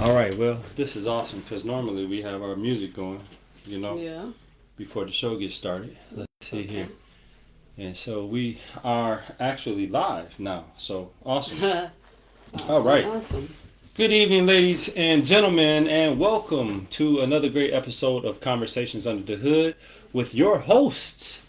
All right, well, this is awesome because normally we have our music going, you know, Yeah. before the show gets started. Let's see here. Okay. And so we are actually live now. So awesome. All Awesome. right. Awesome. Good evening, ladies and gentlemen, and welcome to another great episode of Conversations Under the Hood with your hosts,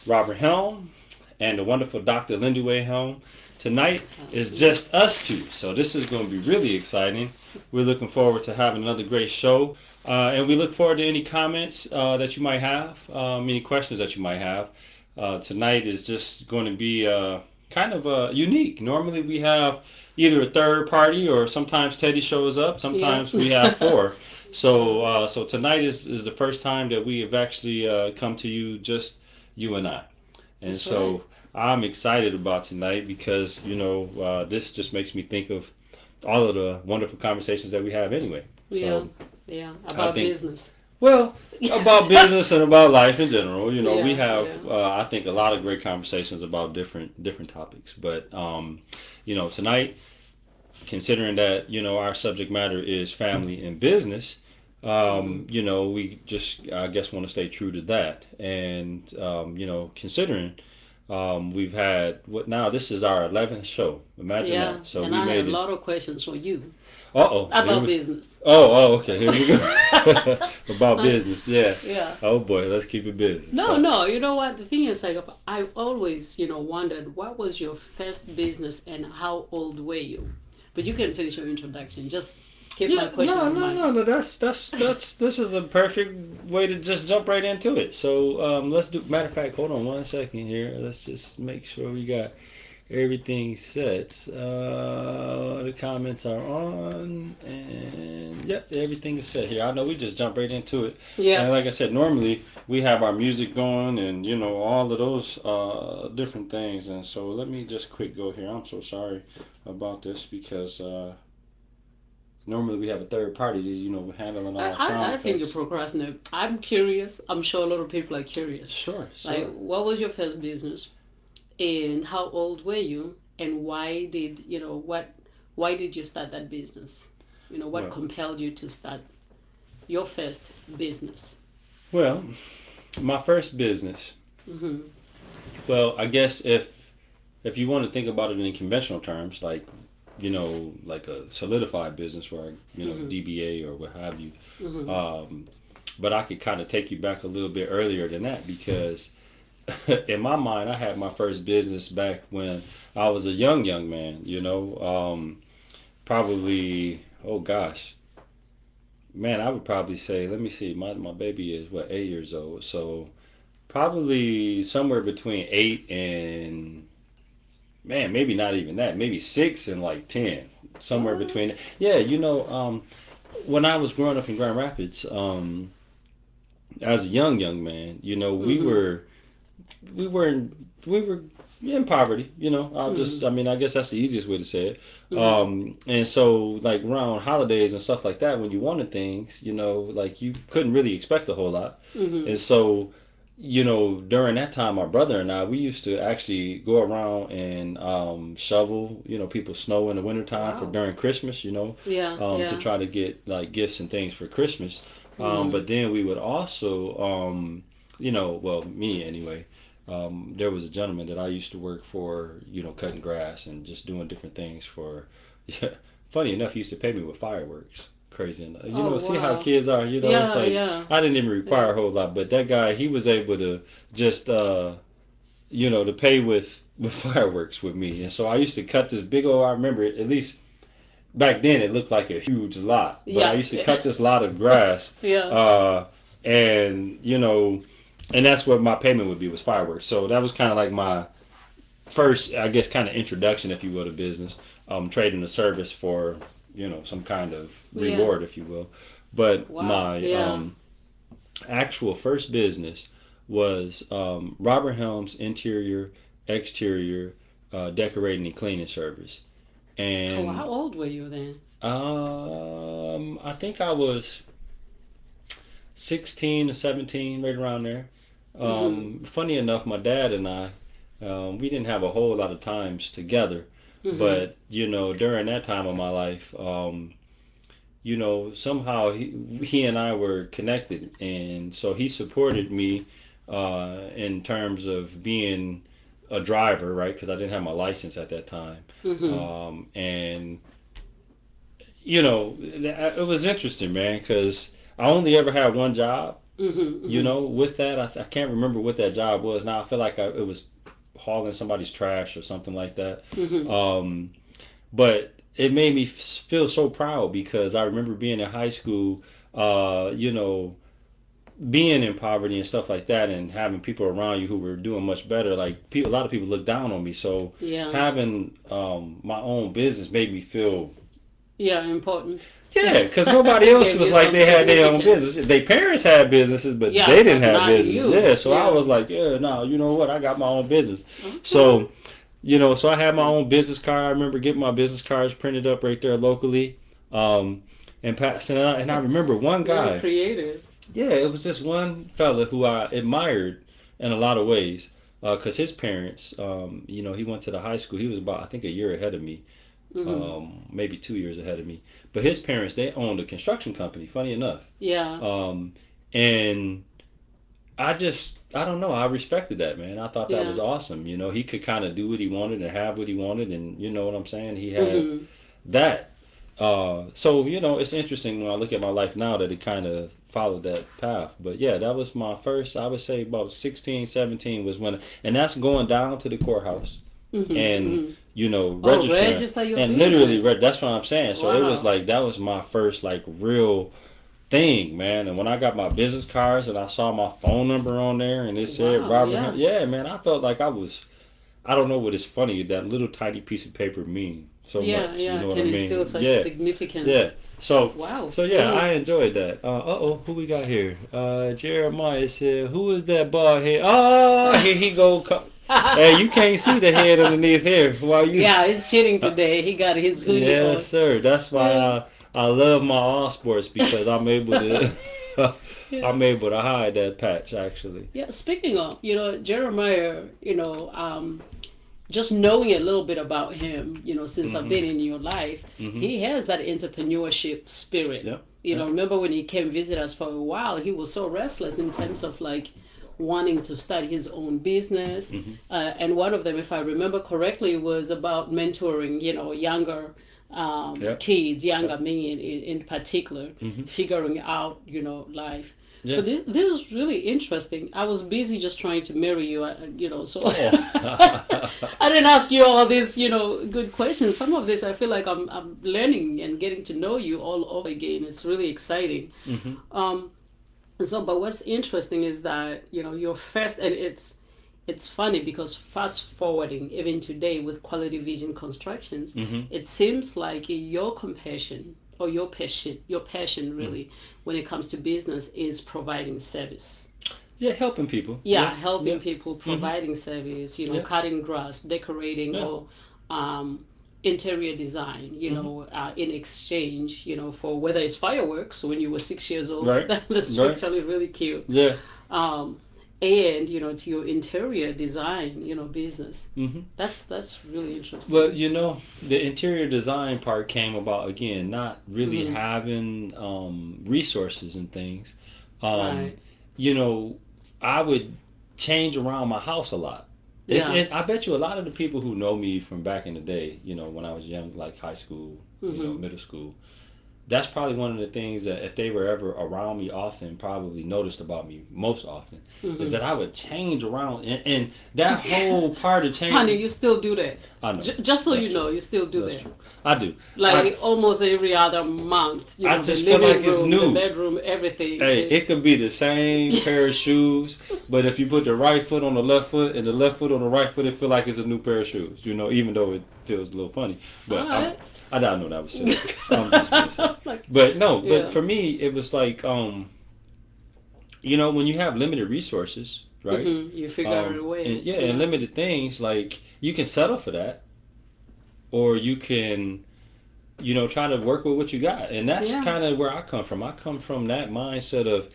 Robert Helm and the wonderful Dr. Lindy Helm. Tonight is Awesome. just us two, so this is going to be really exciting. We're looking forward to having another great show, and we look forward to any comments that you might have, any questions that you might have. Tonight is just going to be kind of unique. Normally we have either a third party or sometimes Teddy shows up. Yep. Sometimes we have four. So tonight is the first time that we have actually come to you, just you and I. And That's right. so I'm excited about tonight because, this just makes me think of all of the wonderful conversations that we have anyway. Yeah. So Yeah. I About think, business. well, about business and about life in general. We Yeah. have, Yeah. I think, a lot of great conversations about different topics. But, tonight, considering that, our subject matter is family and business, Hmm. we just, I guess, want to stay true to that. And, considering we've had what now? This is our 11th show. Imagine Yeah. that. So And we I have made a it. lot of questions for you Uh oh. about business. Okay. Here we go. About business. Yeah. Yeah. Oh boy. Let's keep it business. No, So, no. You know what? The thing is, like, I always, wondered what was your first business and how old were you? But you can finish your introduction. Just keep my yeah. question No. in No. mind. No. No. That's. This is a perfect way to just jump right into it. So let's do. Matter of fact, hold on one second here. Let's just make sure we got everything set. The comments are on, and yep, everything is set here. I know we just jump right into it, Yeah. and like I said, normally we have our music going, and all of those different things. And so let me just quick go here. I'm so sorry about this because normally we have a third party that handling I, all our sound I think you effects. procrastinate. I'm curious. I'm sure a lot of people are curious. Sure, Like, sure. what was your first business, and how old were you, and why did you start that business? What Well, compelled you to start your first business? well, my first business. Hmm. Well, I guess if you want to think about it in conventional terms, like a solidified business where Hmm. DBA or what have you. Hmm. Um, but I could kind of take you back a little bit earlier than that because in my mind, I had my first business back when I was a young man. Probably, oh gosh, man, I would probably say, let me see, my baby is what, 8 years old, so probably somewhere between 8 and, man, maybe not even that, maybe 6 and like 10, somewhere What? between. Yeah, when I was growing up in Grand Rapids, as a young man, Hmm. we were in, we were in poverty. Hmm. I mean, I guess that's the easiest way to say it. Hmm. And so like around holidays and stuff like that, when you wanted things, like you couldn't really expect a whole lot. Hmm. And so, during that time, my brother and I, we used to actually go around and shovel, people's snow in the wintertime for Wow. during Christmas, Yeah. to Yeah. try to get like gifts and things for Christmas. Hmm. But then we would also, well, me anyway. There was a gentleman that I used to work for, cutting grass and just doing different things for. Yeah, funny enough, he used to pay me with fireworks. Crazy enough. Oh, See how wow. kids are. It's Yeah. like Yeah. I didn't even Yeah. require a whole lot, but that guy, he was able to just, to pay with fireworks with me. And so I used to cut this big old. I remember it, at least back then it looked like a huge lot, but I Yeah. used to cut this lot of grass, Yeah. uh, and and that's what my payment would be was fireworks. So that was kind of like my first, I guess, kind of introduction, if you will, to business, trading a service for some kind of Yeah. reward, if you will. But Wow. my Yeah. actual first business was Robert Helm's interior, exterior, decorating and cleaning service, Oh, how and old were you then? I think I was 16 to 17, right around there. Hmm. Funny enough, my dad and I, we didn't have a whole lot of times together, Hmm. but during that time of my life, somehow he and I were connected, and so he supported me in terms of being a driver, right? Because I didn't have my license at that time, Mm-hmm. and it was interesting, man, because I only ever had one job. Mm-hmm. Mm-hmm. With that, I can't remember what that job was. Now I feel like it was hauling somebody's trash or something like that. Mm-hmm. Um, but it made me feel so proud because I remember being in high school, being in poverty and stuff like that, and having people around you who were doing much better. Like a lot of people looked down on me. So Yeah. having my own business made me feel. Yeah, important. Yeah, because nobody else Gave was you like some they had their own significance. business. Their parents had businesses, but Yeah, they didn't but have not business. you. Yeah, so I Yeah. was like, yeah, no, you know what? I got my own business. Okay. So, so I had my own business card. I remember getting my business cards printed up right there locally, um, and passing it out. And I remember one Very guy. creative. Yeah, it was this one fella who I admired in a lot of ways. Because his parents, he went to the high school. He was about, I think, a year ahead of me, Mm-hmm. maybe 2 years ahead of me. But his parents, they owned a construction company. Funny enough, Yeah. um, and I don't know. I respected that, man. I thought that Yeah. was awesome. He could kind of do what he wanted and have what he wanted, and you know what I'm saying. He had Mm-hmm. that. So it's interesting when I look at my life now that it kind of followed that path. But yeah, that was my first. I would say about 16, 17 was when, and that's going down to the courthouse Mm-hmm. and Mm-hmm. Oh, registering register your and literally business. that's what I'm saying. So it was Wow. like that was my first like real thing, man. And when I got my business cards and I saw my phone number on there and it said Wow. Robert, Yeah. yeah, man, I felt like I was. I don't know what is funny. That little tiny piece of paper mean so Yeah. much. You Yeah. know what I Can instill mean? such Yeah, yeah. significance. So, Wow. so yeah, I enjoyed that. Oh, who we got here? Jeremiah said, "Who is that bald head?" Oh, here he go. Hey, you can't see the head underneath here. Why you? Yeah, he's shitting today. He got his hoodie on. Yes, sir. That's why Yeah. I love my all sports because I'm able to Yeah. I'm able to hide that patch actually. Yeah. Speaking of, Jeremiah, just knowing a little bit about him, since I've Mhm. been in your life, Mhm. he has that entrepreneurship spirit. Yep. Yep. Remember when he came visit us for a while, he was so restless in terms of like wanting to start his own business. Mhm. And one of them, if I remember correctly, was about mentoring, younger Yep. kids, younger Yep. men in particular, Mhm. figuring out, life. Yeah. But this is really interesting. I was busy just trying to marry you, so Oh. I didn't ask you all these, good questions. Some of this I feel like I'm learning and getting to know you all over again. It's really exciting. Mhm. Um, but what's interesting is that your first, and it's funny because fast forwarding even today with Quality Vision Constructions, Mhm. it seems like your compassion or your passion Mhm. really when it comes to business is providing service. Yeah, helping people. Yeah, Yeah. helping Yeah. people, Mhm. providing service, Yeah. cutting grass, decorating, Yeah. or interior design, Mhm. in exchange, for whether it's fireworks when you were 6 years old. Right. That's Right. actually really cute. Yeah. Um, and to your interior design, business. Mhm. That's really interesting. But the interior design part came about again, not really Mhm. having resources and things. Um, Right. you know, I would change around my house a lot. Yeah. I bet you a lot of the people who know me from back in the day, when I was young, like high school, Mhm. middle school, that's probably one of the things that if they were ever around me often, probably noticed about me most often, is Mhm. that I would change around, and that whole part of change. Honey, you still do that. I know. Just so That's you true. know, you still do That's that. true. I do. Like almost every other month, I the just feel living like it's room, new. the bedroom, everything. Hey, is... it could be the same pair of shoes, but if you put the right foot on the left foot and the left foot on the right foot, it feel like it's a new pair of shoes. Even though it feels a little funny. But Alright. I don't know that was silly. I'm just messing. Like, But no, yeah. but for me, it was like, when you have limited resources, right? You figure out a way. And limited things, like you can settle for that, or you can, try to work with what you got, and that's Yeah. kind of where I come from. I come from that mindset of,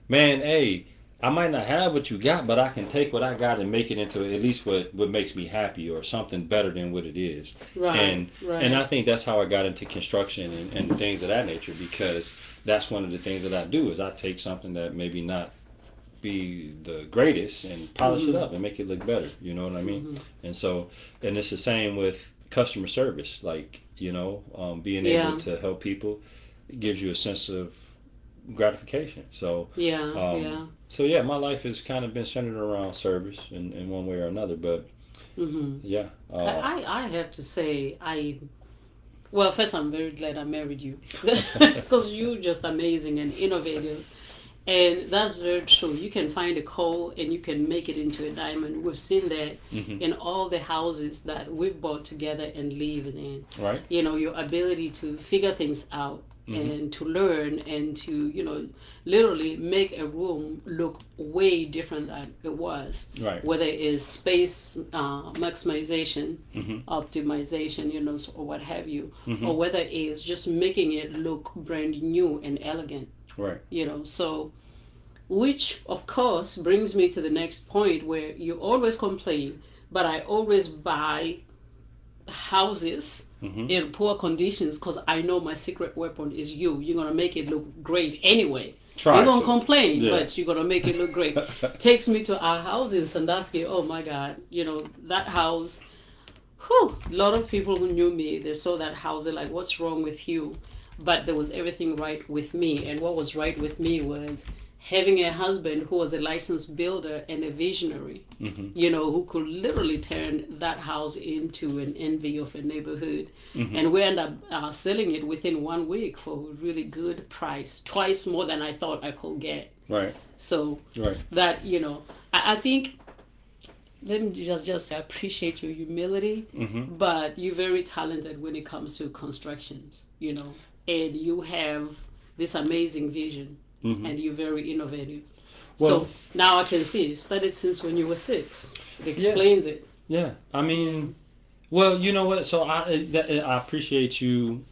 man, hey, I might not have what you got, but I can take what I got and make it into at least what makes me happy or something better than what it is. Right, And I right. think that's how I got into construction and things of that nature, because that's one of the things that I do is I take something that maybe not be the greatest and polish it Mhm. up and make it look better. You know what I mean? Mhm. And so, and it's the same with customer service. Like, being able Yeah. to help people gives you a sense of gratification. So, Yeah. um, Yeah. so yeah, my life has kind of been centered around service in one way or another. But Mhm. yeah, I have to say well, first I'm very glad I married you because you're just amazing and innovative. And that's very true. You can find a coal and you can make it into a diamond. We've seen that hmm in all the houses that we've bought together and lived in. right. Your ability to figure things out hmm and to learn and to, literally make a room look way different than it was. Right. Whether it is space maximization, hmm optimization, or what have you, hmm or whether it is just making it look brand new and elegant. Right. So which of course brings me to the next point where you always complain, but I always buy houses hmm in poor conditions because I know my secret weapon is you. You're gonna make it look great anyway. You're Try gonna to. complain, Yeah. but you're gonna make it look great. Takes me to our house in Sandusky. Oh my God, that house. Whew, a lot of people who knew me, they saw that house. They're like, "What's wrong with you?" But there was everything right with me, and what was right with me was having a husband who was a licensed builder and a visionary, hmm who could literally turn that house into an envy of a neighborhood. hmm And we ended up selling it within 1 week for a really good price, twice more than I thought I could get. Right. So Right. that, I think, let me just say, I appreciate your humility, hmm but you're very talented when it comes to constructions, and you have this amazing vision, hmm and you're very innovative. Well, So now I can see you studied since when you were 6. It yeah, explains it. yeah. I Yeah. mean, well, you know what? So I appreciate you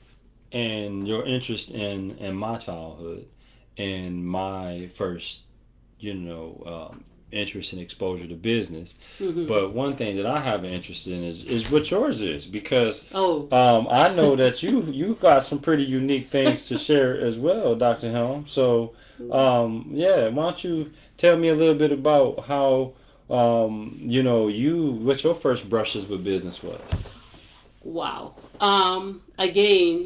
and your interest in my childhood and my first, interest and exposure to business. Hmm. But one thing that I have an interest in is what yours is, because Oh. I know that you got some pretty unique things to share as well, Dr. Helm. So yeah, why don't you tell me a little bit about how what your first brushes with business was? Wow. Again,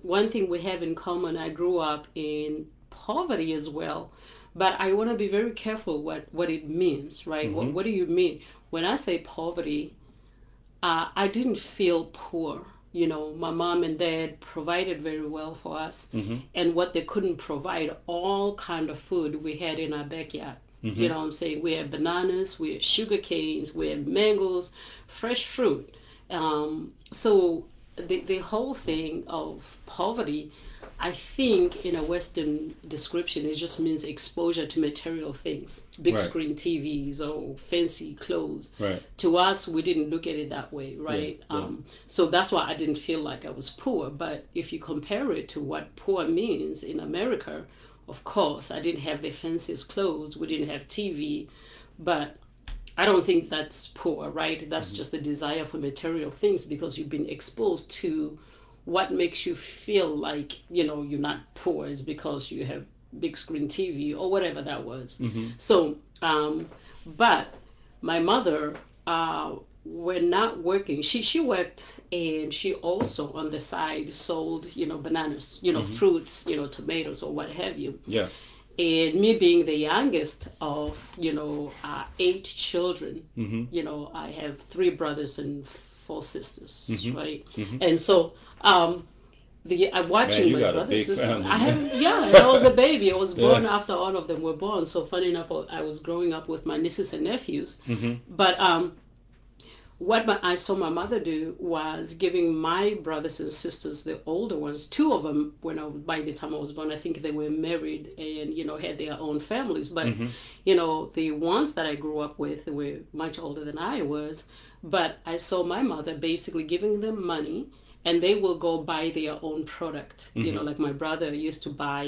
one thing we have in common, I grew up in poverty as well, but I want to be very careful what it means, right? What, Mm-hmm. what do you mean? When I say poverty, I didn't feel poor. My mom and dad provided very well for us, Mm-hmm. and what they couldn't provide, all kind of food we had in our backyard. You Mm-hmm. know what I'm saying? We had bananas, we had sugar canes, we had mangoes, fresh fruit. So the whole thing of poverty, I think in a Western description, it just means exposure to material things, big Right. screen TVs or fancy clothes. Right. To us, we didn't look at it that way, Yeah. right? Yeah. So that's why I didn't feel like I was poor. But if you compare it to what poor means in America, of course, I didn't have the fanciest clothes, we didn't have TV, but I don't think that's poor, right? That's Mm-hmm. just the desire for material things because you've been exposed to what makes you feel like, you're not poor is because you have big screen TV or whatever that was. Mm-hmm. So, but my mother, when not working, she worked and she also on the side sold, bananas, Mm-hmm. fruits, tomatoes or what have you. Yeah. And me being the youngest of 8 children, Mm-hmm. I have 3 brothers and 4 sisters, Mm-hmm. right? Mm-hmm. And so the Man, watching you my got a brothers big and sisters, family, I man. have, yeah, and I was a baby. I was born Yeah. after all of them were born. So funny enough, I was growing up with my nieces and nephews. Mm-hmm. But what I saw my mother do was giving my brothers and sisters, the older ones, 2 of them, by the time I was born, I think they were married and had their own families. But Mm-hmm. the ones that I grew up with were much older than I was. But I saw my mother basically giving them money, and they will go buy their own product. Mm-hmm. Like my brother used to buy,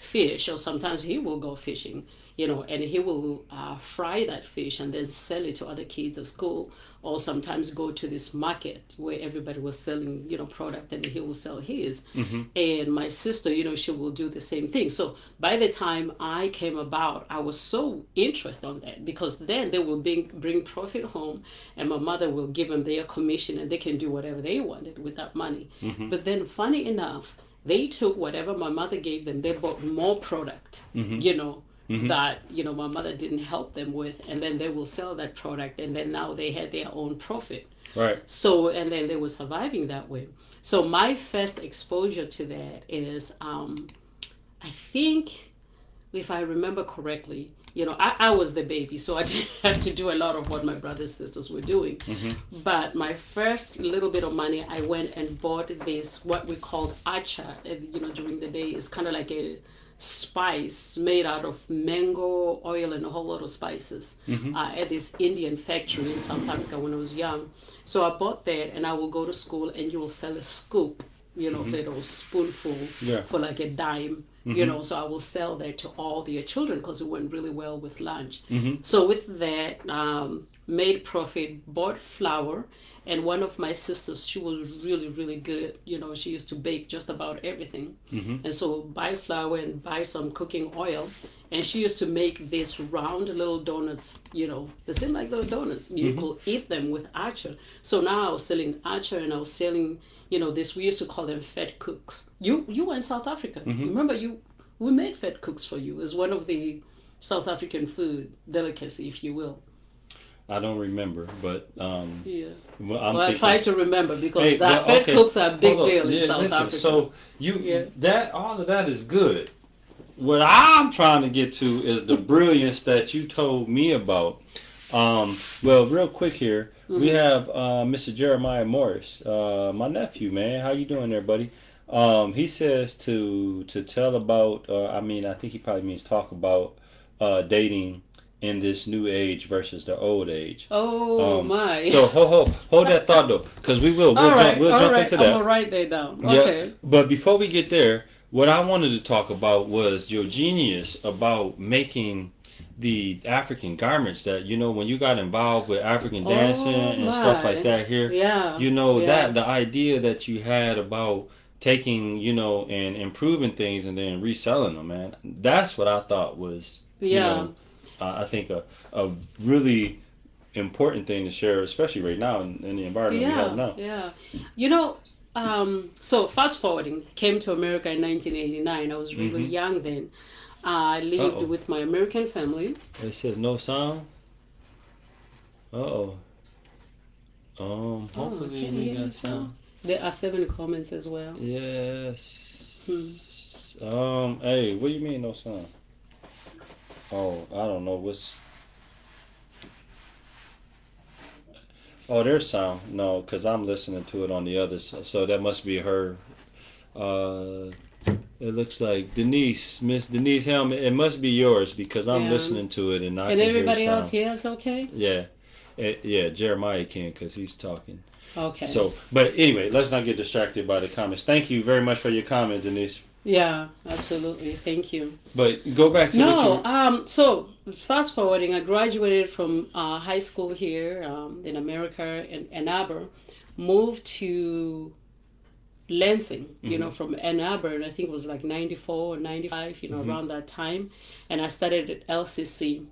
fish, or sometimes he will go fishing, and he will fry that fish and then sell it to other kids at school, or sometimes go to this market where everybody was selling, product, and he will sell his. Mm-hmm. And my sister, she will do the same thing. So by the time I came about, I was so interested on that, because then they will bring profit home, and my mother will give them their commission, and they can do whatever they wanted with that money. Mm-hmm. But then, funny enough, they took whatever my mother gave them, they bought more product, Mm-hmm. Mm-hmm. that my mother didn't help them with, and then they will sell that product, and then now they had their own profit. Right. So, and then they were surviving that way. So my first exposure to that is, I think, if I remember correctly, I was the baby, so I didn't have to do a lot of what my brothers and sisters were doing. Mm-hmm. But my first little bit of money, I went and bought this, what we called acha, during the day. It's kind of like a spice made out of mango oil and a whole lot of spices, Mm-hmm. at this Indian factory in South Africa when I was young. So I bought that, and I will go to school, and you will sell a scoop, Mm-hmm. little spoonful, Yeah. for like a dime. Mm-hmm. So I will sell that to all the children because it went really well with lunch. Mm-hmm. So with that, made profit, bought flour, and one of my sisters, she was really, really good. She used to bake just about everything. Mm-hmm. And so buy flour and buy some cooking oil. And she used to make these round little donuts, they seem like little donuts. You Mm-hmm. could eat them with acha. So now I was selling acha, and I was selling, this, we used to call them fat cooks. You were in South Africa. Mm-hmm. Remember, we made fat cooks for you. It's one of the South African food delicacy, if you will. I don't remember, but Yeah. I'm Well, I thinking, try to remember, because Hey, that well, fat okay. cooks are a big Hold on. deal in Yeah, South listen, Africa. So Yeah. that all of that is good. What I'm trying to get to is the brilliance that you told me about. Well, real quick here, we have Mr. Jeremiah Morris, my nephew, man. How you doing there, buddy? He says to tell about. I think he probably means talk about dating in this new age versus the old age. Oh my. So hold that thought though, because we'll all right, jump into that. I'm gonna write that down. Yeah, Okay. but before we get there, what I wanted to talk about was your genius about making the African garments that, when you got involved with African dancing and stuff my. like that here, Yeah. that Yeah. the idea that you had about taking, and improving things and then reselling them, man, that's what I thought was, Yeah. I think a really important thing to share, especially right now in the environment we have now. Yeah. So fast forwarding, came to America in 1989. I was really Mhm. young then. I lived Uh-oh. with my American family. It says no sound. Uh-oh. Hopefully can we you hear got sound. There are 7 comments as well. Yes. Hmm. Hey, what do you mean no sound? Oh, I don't know what's. Oh, there's sound. No, because I'm listening to it on the other side. So that must be her. It looks like Miss Denise Helm. It must be yours because I'm Yeah. listening to it and I And can everybody hear sound. else here is okay? Yeah, yeah. Jeremiah can because he's talking. Okay. So, but anyway, let's not get distracted by the comments. Thank you very much for your comment, Denise. Yeah, absolutely. Thank you. But go back to what you. So fast forwarding, I graduated from high school here in America in Ann Arbor, moved to Lansing, from Ann Arbor, and I think it was like 94 or 95, around that time. And I studied at LCC,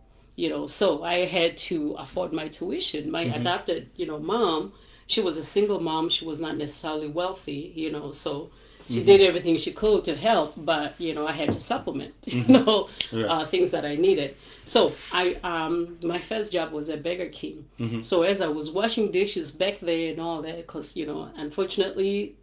so I had to afford my tuition. My adopted, mom, she was a single mom. She was not necessarily wealthy, so she did everything she could to help, but, I had to supplement, things that I needed. So my first job was at Burger King. So as I was washing dishes back there and all that, because, unfortunately,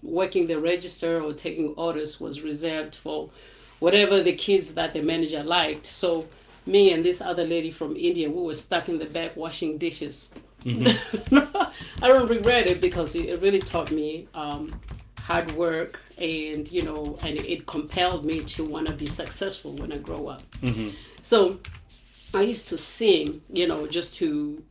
working the register or taking orders was reserved for whatever the kids that the manager liked. So me and this other lady from India, we were stuck in the back washing dishes. I don't regret it because it really taught me hard work, and and it compelled me to want to be successful when I grow up. So I used to sing, just to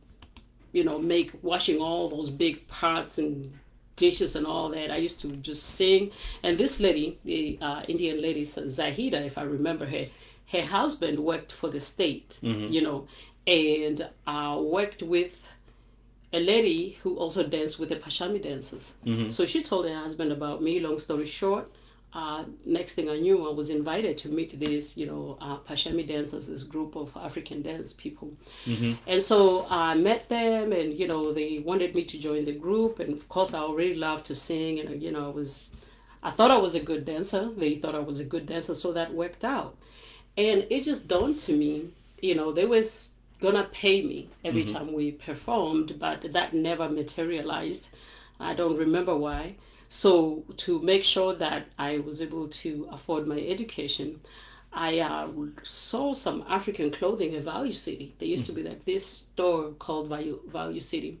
make washing all those big pots and dishes and all that. I used to just sing. And this lady, the Indian lady, Zahida, if I remember her husband worked for the state, Mm-hmm. and worked with a lady who also danced with the Pashami dancers. Mm-hmm. So she told her husband about me. Long story short, next thing I knew, I was invited to meet these, Pashami dancers, this group of African dance people. Mm-hmm. And so I met them, and they wanted me to join the group. And of course, I already loved to sing, and I thought I was a good dancer. They thought I was a good dancer, so that worked out. And it just dawned to me, they was gonna pay me every Mm-hmm. time we performed, but that never materialized. I don't remember why. So to make sure that I was able to afford my education, I saw some African clothing at Value City. There used to be like this store called Value City,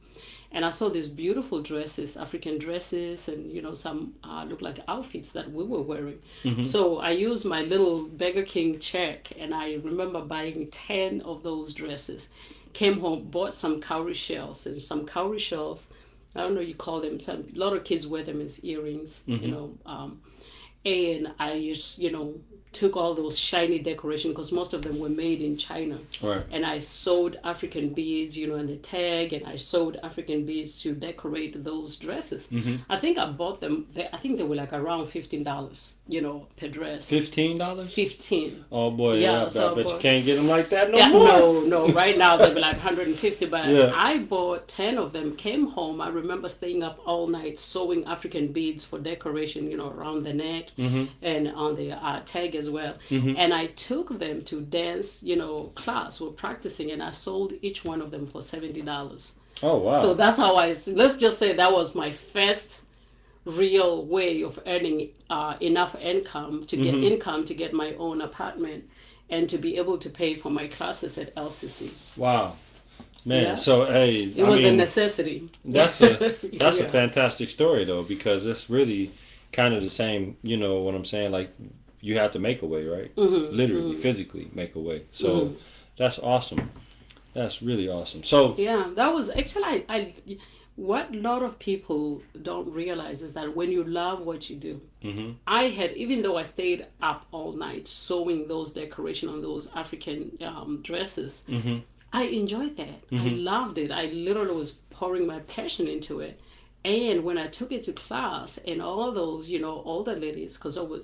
and I saw these beautiful dresses, African dresses, and some look like outfits that we were wearing. Mm-hmm. So I used my little Burger King check, and I remember buying 10 of those dresses. Came home, bought some cowrie shells, and some cowrie shells. I don't know, you call them. A lot of kids wear them as earrings, and I just took all those shiny decorations, because most of them were made in China. Right. And I sewed African beads, and the tag, and I sewed African beads to decorate those dresses. Mm-hmm. I think I bought them. I think they were like around $15, per dress. $15? 15. Oh boy, Yeah, yeah. so I bet you boy. can't get them like that no Yeah, more. no. Right now they'll be like 150, but Yeah. I bought 10 of them. Came home. I remember staying up all night sewing African beads for decoration, around the neck Mm-hmm. and on the tag as well. Mm-hmm. And I took them to dance, class. We're practicing, and I sold each one of them for $70. Oh wow. So that's how let's just say that was my first real way of earning enough income to get my own apartment and to be able to pay for my classes at LCC. Wow. Man, Yeah. so hey, It was a necessity. That's a Yeah. fantastic story though, because it's really kind of the same, what I'm saying, like you have to make a way, right? Mm-hmm. Literally, physically make a way. So that's awesome. That's really awesome. So Yeah, that was actually what a lot of people don't realize is that when you love what you do, mm-hmm. even though I stayed up all night sewing those decorations on those African dresses, Mm-hmm. I enjoyed that. I loved it. I literally was pouring my passion into it. And when I took it to class, and all those, older ladies, because I was,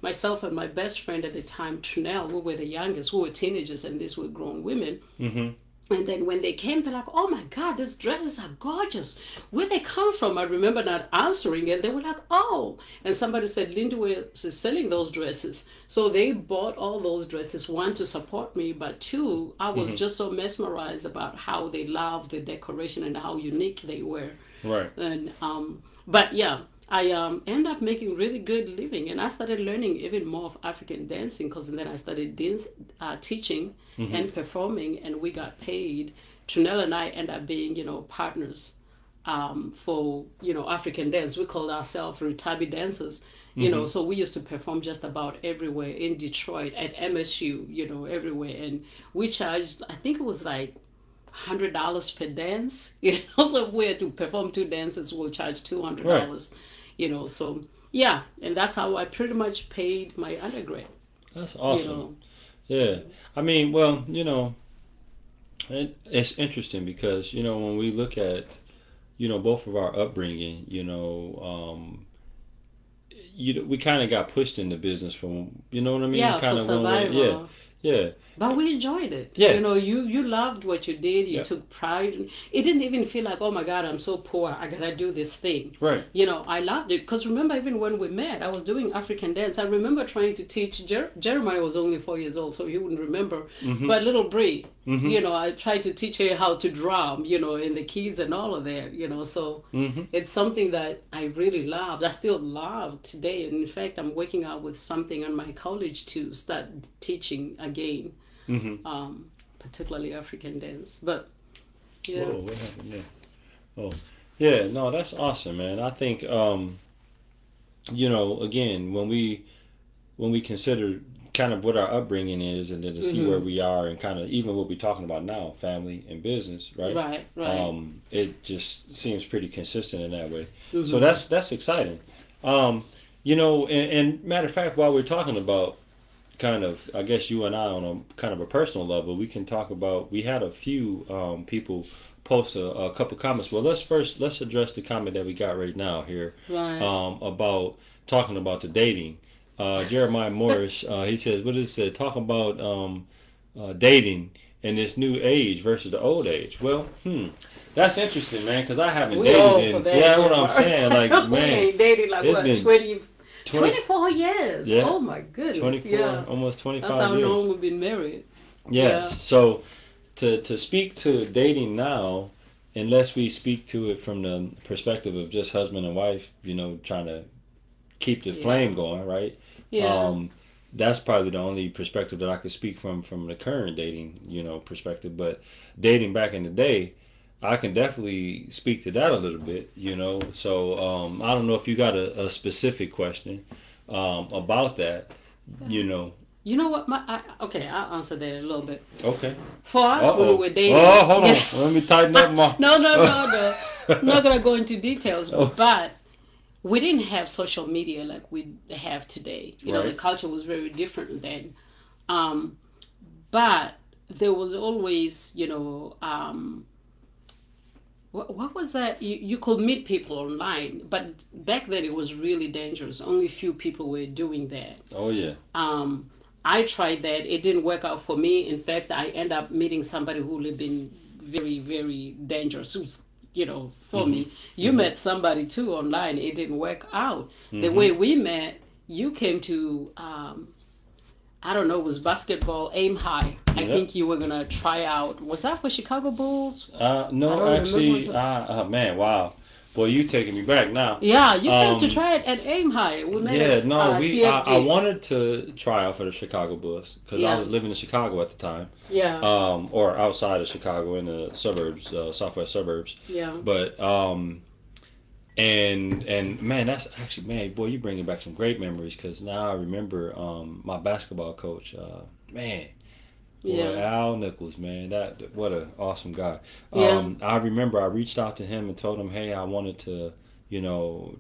myself and my best friend at the time, Trinell, we were the youngest, we were teenagers, and these were grown women. Mm-hmm. And then when they came, they're like, oh my God, these dresses are gorgeous. Where they come from? I remember not answering it. They were like, oh. And somebody said, Linda is selling those dresses. So they bought all those dresses, one, to support me, but two, I was just so mesmerized about how they loved the decoration and how unique they were. Right. And but yeah, I ended up making really good living, and I started learning even more of African dancing, because then I started teaching and performing, and we got paid. Trinell and I ended up being, partners for, African dance. We called ourselves Rutabi dancers, so we used to perform just about everywhere in Detroit, at MSU, everywhere. And we charged, I think it was like $100 per dance. So if we had to perform 2 dances, we'll charge $200. Right. So yeah, and that's how I pretty much paid my undergrad. That's awesome. Yeah. I mean, well, it's interesting because, when we look at, both of our upbringing, we kind of got pushed into business from, you know what I mean? Yeah, kind for of survival. Yeah. But we enjoyed it. Yeah. You loved what you did. You Yeah. took pride. It didn't even feel like, oh my God, I'm so poor. I gotta do this thing. Right. I loved it. Because remember, even when we met, I was doing African dance. I remember trying to teach. Jeremiah was only 4 years old, so he wouldn't remember. Mm-hmm. But little Bree, Mm-hmm. I tried to teach her how to drum, and the kids and all of that, So Mm-hmm. it's something that I really loved. I still love today. And in fact, I'm working out with something on my college to start teaching again. Mm-hmm. Particularly African dance, but yeah. Whoa, what happened there? Oh, yeah, no, that's awesome, man. I think, again, when we consider kind of what our upbringing is, and then to see where Mhm. we are, and kind of even what we're talking about now, family and business, right? Right. Right. It just seems pretty consistent in that way. So Mhm. that's exciting. Um, and matter of fact, while we're talking about kind of, I guess you and I on a kind of a personal level, we can talk about. We had a few people post a couple comments. Well, let's address the comment that we got right now here Right. about talking about the dating. Jeremiah Morris, he says, "What is it? Talking about dating in this new age versus the old age." Well, that's interesting, man, because I haven't We dated old for in. that, Yeah, what I'm saying, like, Jeremiah. We man, ain't dated like it's what, been 20, 20. 24 years. Yeah, Oh my goodness. 24, Yeah. almost That's how 25 years. long we've been married. Yeah. Yeah. So to speak to dating now, unless we speak to it from the perspective of just husband and wife, trying to keep the Yeah. flame going, right? Yeah. Um, that's probably the only perspective that I could speak from the current dating, perspective. But dating back in the day, I can definitely speak to that a little bit. So I don't know if you got a specific question about that, you know. You know what? Okay, I'll answer that a little bit. Okay. For Uh us, when we oh. were dating, Oh, hold yeah. on. Let me tighten up my. No, no, no, no. I'm not gonna go into details, Oh, but we didn't have social media like we have today. The right. culture was very different then. Um, but there was always, what was that? You could meet people online, but back then it was really dangerous. Only few people were doing that. Oh yeah. Um, I tried that. It didn't work out for me. In fact, I end up meeting somebody who would have been very, very dangerous. Who's, for Mhm. me. You Mhm. met somebody too online. It didn't work out. The Mhm. way we met, you came to, I don't know, it was basketball, aim high. I Yep. think you were gonna try out. Was that for Chicago Bulls? I No, don't remember. actually, man, wow, boy, you taking me back now. Yeah, you came to Um, try it at aim high. We met yeah, at no, I TFG. wanted to try out for the Chicago Bulls because I Yeah, was living in Chicago at the time, yeah, or outside of Chicago in the suburbs, southwest suburbs. yeah. But and man, that's actually, man, boy, you bringing back some great memories because now I remember my basketball coach, man. Boy, Yeah. Al Nichols, man, that what an awesome guy. Yeah. I remember I reached out to him and told him, hey, I wanted to,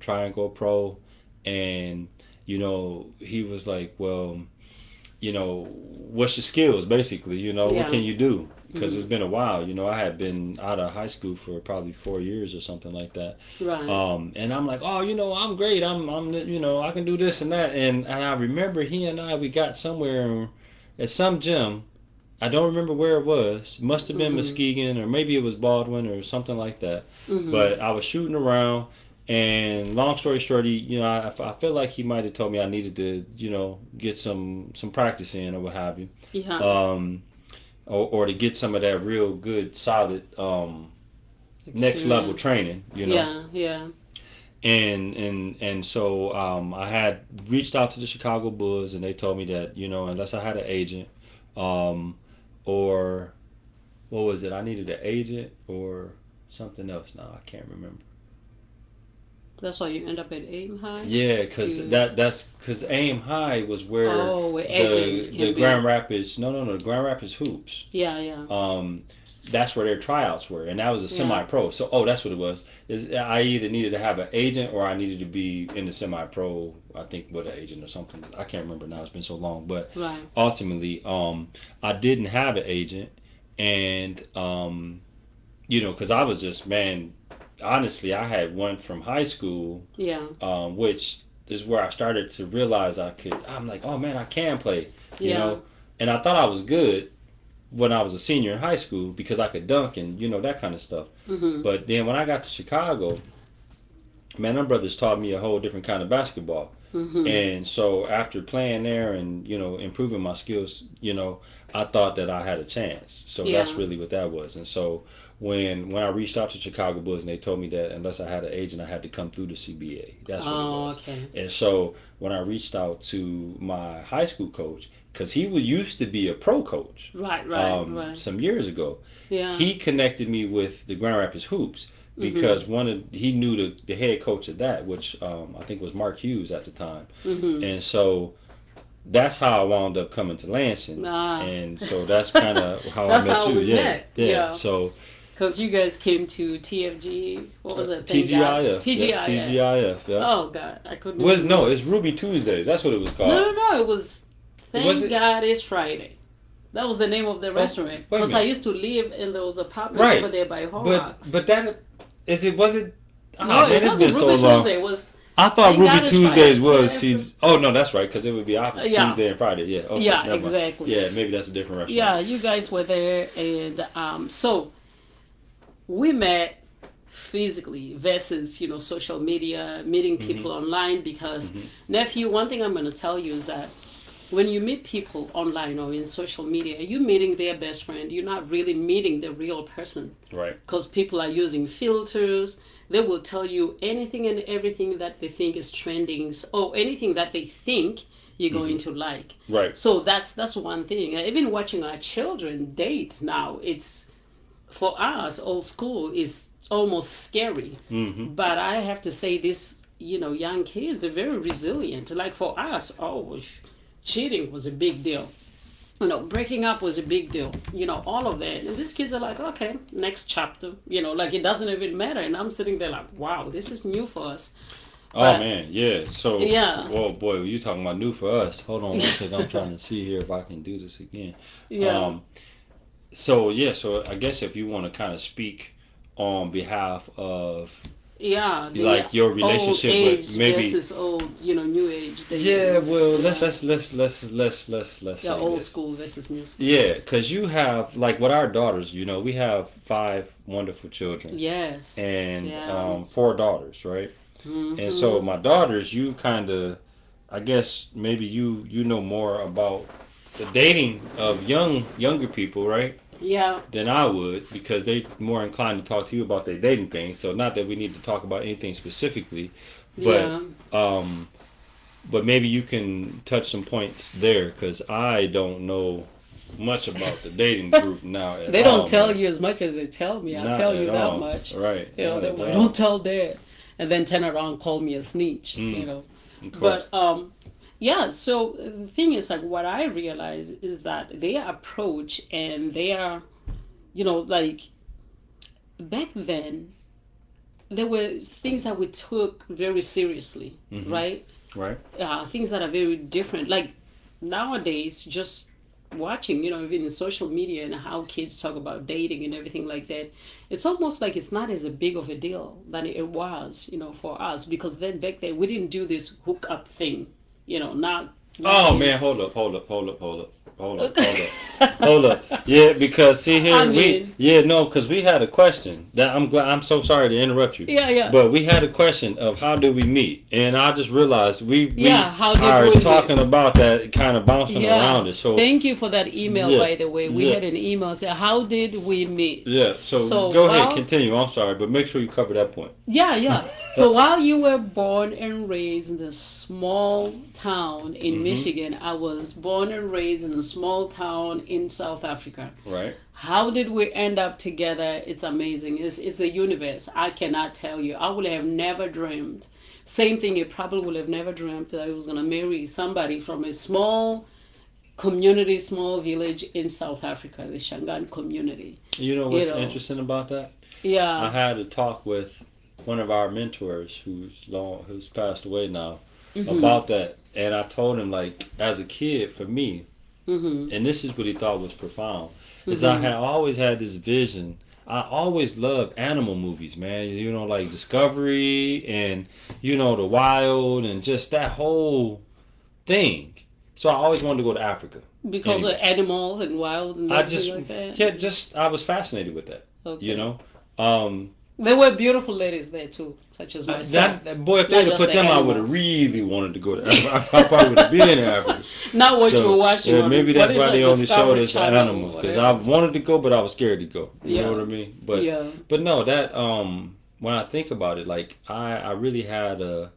try and go pro, and he was like, well, what's your skills, basically, what Yeah. can you do? Because Hmm. it's been a while, I had been out of high school for probably 4 years or something like that. Right. And I'm like, oh, I'm great. I can do this and that. And I remember he and we got somewhere at some gym. I don't remember where it was. Must have been Hmm. Muskegon, or maybe it was Baldwin or something like that. Hmm. But I was shooting around, and long story short, I feel like he might have told me I needed to, get some practice in or what have you, Yeah. um, or to get some of that real good, solid, next level Experience. training. Yeah. Yeah. And so I had reached out to the Chicago Bulls, and they told me that unless I had an agent, um, or what was it? I needed an agent or something else. Now I can't remember. That's why you end up at aim high. Yeah, because To that's because Aim High was where where agents the can Grand be. Rapids, no, the Grand Rapids Hoops. Yeah. Yeah. That's where their tryouts were, and that was a Yeah. semi-pro. So, oh, that's what it was. Is I either needed to have an agent or I needed to be in the semi-pro. I think with an agent or something. I can't remember now. It's been so long. But Right. ultimately, I didn't have an agent, and because I was just, man. Honestly, I had one from high school, Yeah. which is where I started to realize I could. I'm like, oh man, I can play, you Yeah. know. And I thought I was good when I was a senior in high school because I could dunk and that kind of stuff. Mhm. But then when I got to Chicago, man, them brothers taught me a whole different kind of basketball. Mhm. And so after playing there and improving my skills, I thought that I had a chance. So that's Yeah. really what that was. And so when I reached out to Chicago Bulls and they told me that unless I had an agent, I had to come through the CBA. That's what it Oh, was. okay. And so when I reached out to my high school coach, because he used to be a pro coach, Right. Right. Right. some years ago, Yeah. he connected me with the Grand Rapids Hoops Mhm. because he knew the head coach of that, which I think was Mark Hughes at the time. Mhm. And so that's how I wound up coming to Lansing, Ah. and so that's kind of how I That's met how you. we Yeah, met. yeah. Yeah. So Because you guys came to TFG. What was it? Thank God. TGIF, yeah, TGIF. TGIF, yeah. Oh God, I couldn't Was even no, remember. it's Ruby Tuesdays. That's what it was No, called. no, no. It was Was Thank it? God It's Friday. That was the name of the Oh, restaurant. wait a Because I minute. used to live in those apartments over Right, there by but Horrocks. that is it? Was it? Ah No, man, it it's wasn't been so Ruby long. Tuesday. It was I thought Thank Ruby God It's Tuesdays Friday. was Tuesday. Oh no, that's right, because it would be opposite Yeah, Tuesday and Friday. Yeah. Okay. yeah, Never mind. exactly. Yeah, maybe that's a different restaurant. Yeah, you guys were there, and so we met physically versus social media, meeting Mhm. people online. Because Mhm. nephew, one thing I'm going to tell you is that when you meet people online or in social media, you're meeting their best friend. You're not really meeting the real person, Right. because people are using filters. They will tell you anything and everything that they think is trending, or anything that they think you're going Mhm. to like. Right. So that's one thing. Even watching our children date now, it's for us old school is almost scary. Mhm. But I have to say, this young kids are very resilient. Like for us, oh, cheating was a big deal. Breaking up was a big deal. All of that. And these kids are like, okay, next chapter. Like it doesn't even matter. And I'm sitting there like, wow, this is new for us. Oh But man, yeah. So, yeah, oh boy, you talking about new for us? Hold on one second. I'm trying to see here if I can do this again. yeah, Um. So yeah. So I guess if you want to kind of speak on behalf of yeah. The like your old relationship age with maybe. versus old, new age Yeah. dating. Well, let's Yeah, let's let's let's let's let's let's yeah. say Old this. school versus new school. Yeah, because you have like with our daughters, we have five wonderful children Yes. and Yeah. four daughters, right? And so Mm-hmm. my daughters, you kind of, I guess maybe you know more about the dating of younger people, right? Yeah. Than I would because they more inclined to talk to you about their dating things. So not that we need to talk about anything specifically, but Yeah. um, but maybe you can touch some points there because I don't know much about the dating group now at They don't all, tell man. you as much as they tell me. I'll Not tell at you that all. much. Right. Not They're at like, all. don't tell dad. And then turn around and call me a snitch, Mm, of course. But yeah, so the thing is, like, what I realize is that their approach and their, like, back then, there were things that we took very seriously, Hmm. right? Right. Things that are very different. Like nowadays, just watching, even in social media and how kids talk about dating and everything like that, it's almost like it's not as a big of a deal than it was, for us. Because then back then we didn't do this hook up thing, not Oh in. man, hold up. Yeah, because see I here we mean, yeah no because we had a question that I'm so sorry to interrupt you, yeah, yeah, but we had a question of how did we meet, and I just realized we yeah. How did are we meet? talking about that kind of bouncing around Yeah. it. So Thank you for that email, yeah, by the way. We yeah, had an email say, "How did we meet?" yeah. So So go ahead, while continue. I'm sorry, but make sure you cover that point. Yeah, yeah. So while you were born and raised in a small town in Hmm. Michigan, I was born and raised in a small town in South Africa. Right. How did we end up together? It's amazing. It's the universe. I cannot tell you. I would have never dreamed. Same thing, you probably would have never dreamt that I was going to marry somebody from a small community, small village in South Africa, the Shangaan community. You know You what's know, interesting about that? I yeah. had a talk with one of our mentors who's passed away now Mhm. about that, and I told him like as a kid for me, Mhm. and this is what he thought was profound, is I Mhm. had always had this vision. I always loved animal movies, man. Like Discovery and the wild and just that whole thing. So I always wanted to go to Africa. Because of Anyway, animals and wild and I everything just like that. yeah, just I was fascinated with that. You Okay. know. Um, There were beautiful ladies there too, such as myself. that boy, if Not they'd have just put the them, I would have animals. really wanted to go to Africa. I probably would have been in Africa. Not what you were So watching yeah, on maybe what that's is why that they only showed Discovery us the Channel or animals because I whatever. wanted to go, but I was scared to go. You know Yeah. what I mean? But Yeah. but no, that when I think about it, like I really had a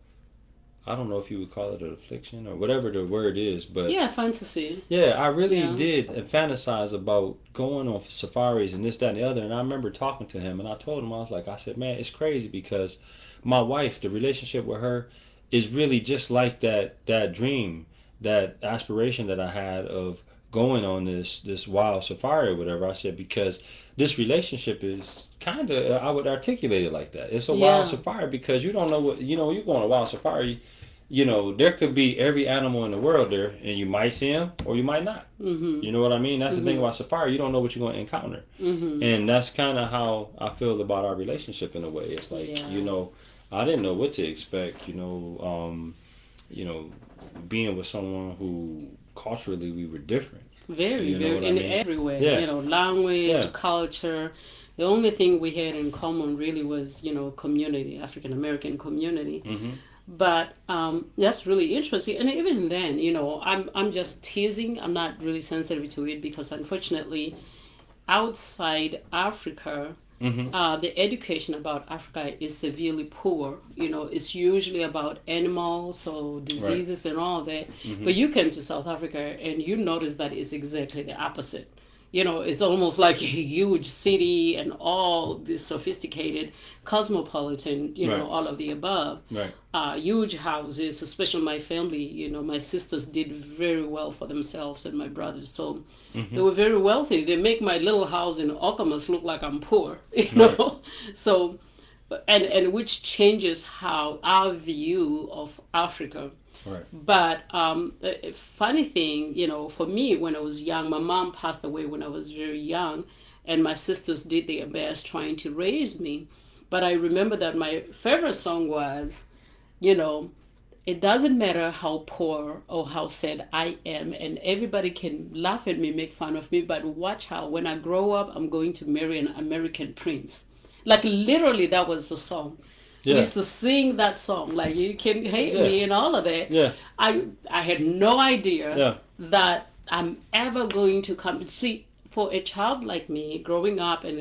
I don't know if you would call it an affliction or whatever the word is, but Yeah, fantasy. yeah, I really Yeah. did fantasize about going on safaris and this, that, and the other. And I remember talking to him, and I told him, I said, man, it's crazy because my wife, the relationship with her, is really just like that dream. that aspiration that I had of going on this wild safari or whatever. I said because this relationship is kind of, I would articulate it like that. It's a wild Yeah. safari because you don't know what, you go on a wild safari. There could be every animal in the world there, and you might see them or you might not. Mhm. You know what I mean? That's the thing Mhm. about safari. You don't know what you're going to encounter. Mhm. And that's kind of how I feel about our relationship in a way. It's like, Yeah. I didn't know what to expect, you know, being with someone who culturally we were different. Very, You know what very I in mean? every way. Yeah. Language, Yeah. culture. The only thing we had in common really was, community, African American community. Mhm. But that's really interesting. And even then, I'm just teasing. I'm not really sensitive to it because unfortunately, outside Africa, Mhm. the education about Africa is severely poor. It's usually about animals or Right. diseases and all that. But Mhm. you came to South Africa and you notice that it's exactly the opposite. It's almost like a huge city and all this sophisticated, cosmopolitan, Right. all of the above. Right. Huge houses, especially my family. My sisters did very well for themselves and my brothers. So they Mhm. were very wealthy. They make my little house in Okamas look like I'm poor, Right. So, and which changes how our view of Africa. Right. But a funny thing, for me, when I was young, my mom passed away when I was very young, and my sisters did their best trying to raise me. But I remember that my favorite song was, you know, it doesn't matter how poor or how sad I am, and everybody can laugh at me, make fun of me, but watch how when I grow up, I'm going to marry an American prince. Like literally, that was the song. We Yeah. used to sing that song, like you can hate Yeah. me and all of that. Yeah. I had no idea Yeah. that I'm ever going to come. See, for a child like me, growing up in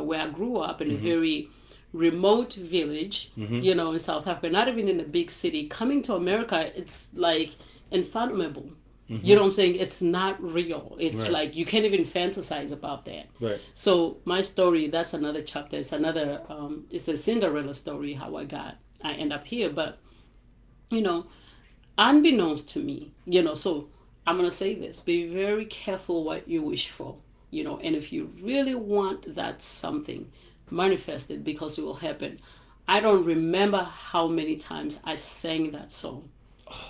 where I grew up in a Mhm. very remote village, Mhm. in South Africa, not even in a big city, coming to America, it's like unfathomable. You Mhm. know what I'm saying? It's not real. It's Right. like you can't even fantasize about that. Right. So my story, that's another chapter. It's a Cinderella story how I end up here. But you know, unbeknownst to me, so I'm gonna say this: be very careful what you wish for, and if you really want that something, manifest it because it will happen. I don't remember how many times I sang that song,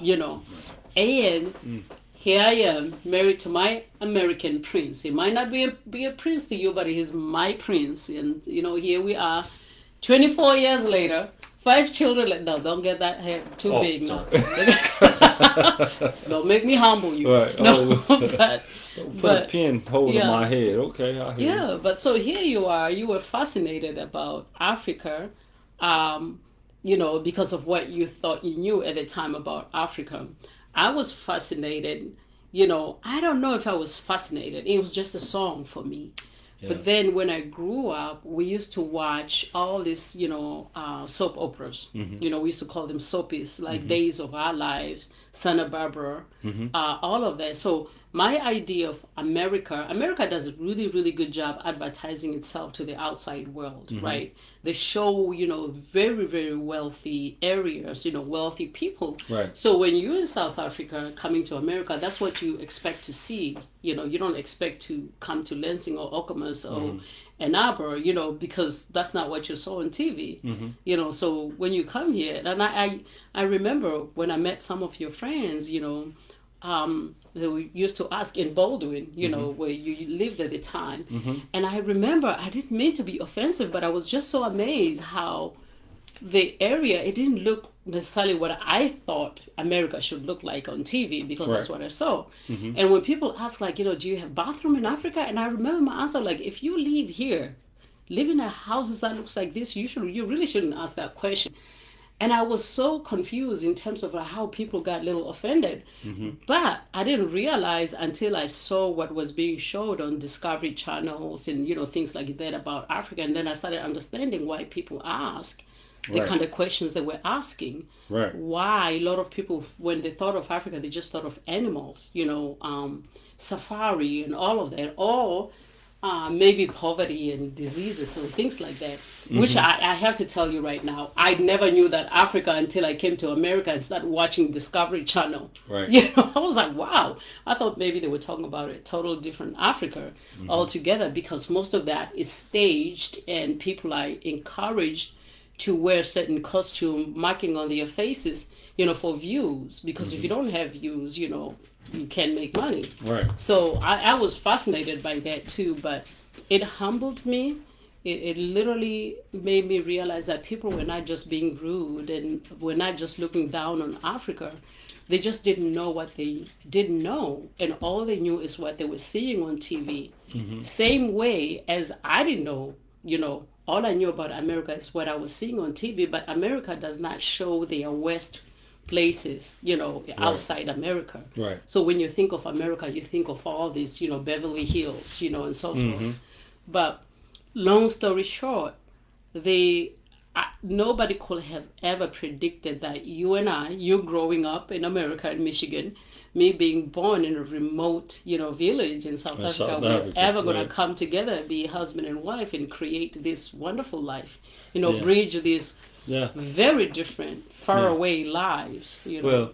you know, and Mm. here I am married to my American prince. He might not be a prince to you, but he's my prince, and here we are 24 years later, five children. No, don't get that head too Oh, big now. sorry. Don't make me humble you. Right. No, Oh. but Don't put a but pin hold in yeah, my head. Okay, I hear you. yeah. But so here you are. You were fascinated about Africa, um, because of what you thought you knew at the time about Africa. I was fascinated. I don't know if I was fascinated. It was just a song for me. Yeah. But then when I grew up, we used to watch all these, soap operas. Mhm. We used to call them soapies, like Mhm. Days of Our Lives, Santa Barbara, Mhm. all of that. So my idea of America does a really, really good job advertising itself to the outside world, Mhm. right? They show, very, very wealthy areas, wealthy people. Right. So when you're in South Africa coming to America, that's what you expect to see. You don't expect to come to Lansing or Okamas or Mhm. Ann Arbor, because that's not what you saw on TV. Mhm. So when you come here, and I remember when I met some of your friends, they used to ask in Baldwin, where you lived at the time. Mhm. And I remember I didn't mean to be offensive, but I was just so amazed how the area, it didn't look necessarily what I thought America should look like on TV because that's Right. what I saw. Mhm. And when people ask, like, do you have bathroom in Africa? And I remember my answer, like, if you live here, live in a houses that looks like this, you really shouldn't ask that question. And I was so confused in terms of how people got a little offended. Mhm. But I didn't realize until I saw what was being showed on Discovery channels and, things like that about Africa. And then I started understanding why people ask the Right. kind of questions they were asking. Right. Why a lot of people, when they thought of Africa, they just thought of animals, safari and all of that. Or maybe poverty and diseases and things like that. Which Mm-hmm. I have to tell you right now, I never knew that Africa until I came to America and started watching Discovery Channel. Right. I was like, wow. I thought maybe they were talking about a total different Africa Mm-hmm. altogether, because most of that is staged and people are encouraged to wear certain costume marking on their faces, for views. Because if you Mm-hmm. don't have views, you can't make money. Right. So I was fascinated by that too, but it humbled me. It literally made me realize that people were not just being rude and were not just looking down on Africa. They just didn't know what they didn't know. And all they knew is what they were seeing on TV. Mm-hmm. Same way as I didn't know, all I knew about America is what I was seeing on TV, but America does not show their West places, Right. outside America. Right. So when you think of America, you think of all these, Beverly Hills, and so forth. Mm-hmm. But long story short, nobody could have ever predicted that you growing up in America, in Michigan, me being born in a remote, village in South In Africa, South we're Africa, ever going right. to come together and be husband and wife and create this wonderful life, Yeah. bridge these Yeah. very different, far Yeah. away lives, Well,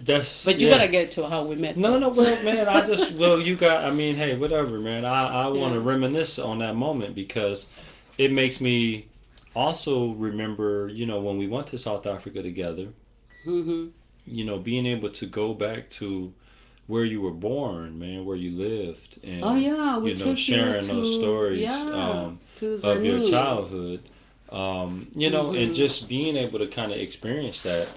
that's. But you yeah. gotta get to how we met. No, no, well, man, I mean, hey, whatever, man. I want to Yeah. reminisce on that moment because it makes me also remember, when we went to South Africa together, Mm-hmm. being able to go back to where you were born, man, where you lived, and, Oh yeah, we took sharing you to, those stories to of your Zanu. childhood, and Mm-hmm. just being able to kind of experience that,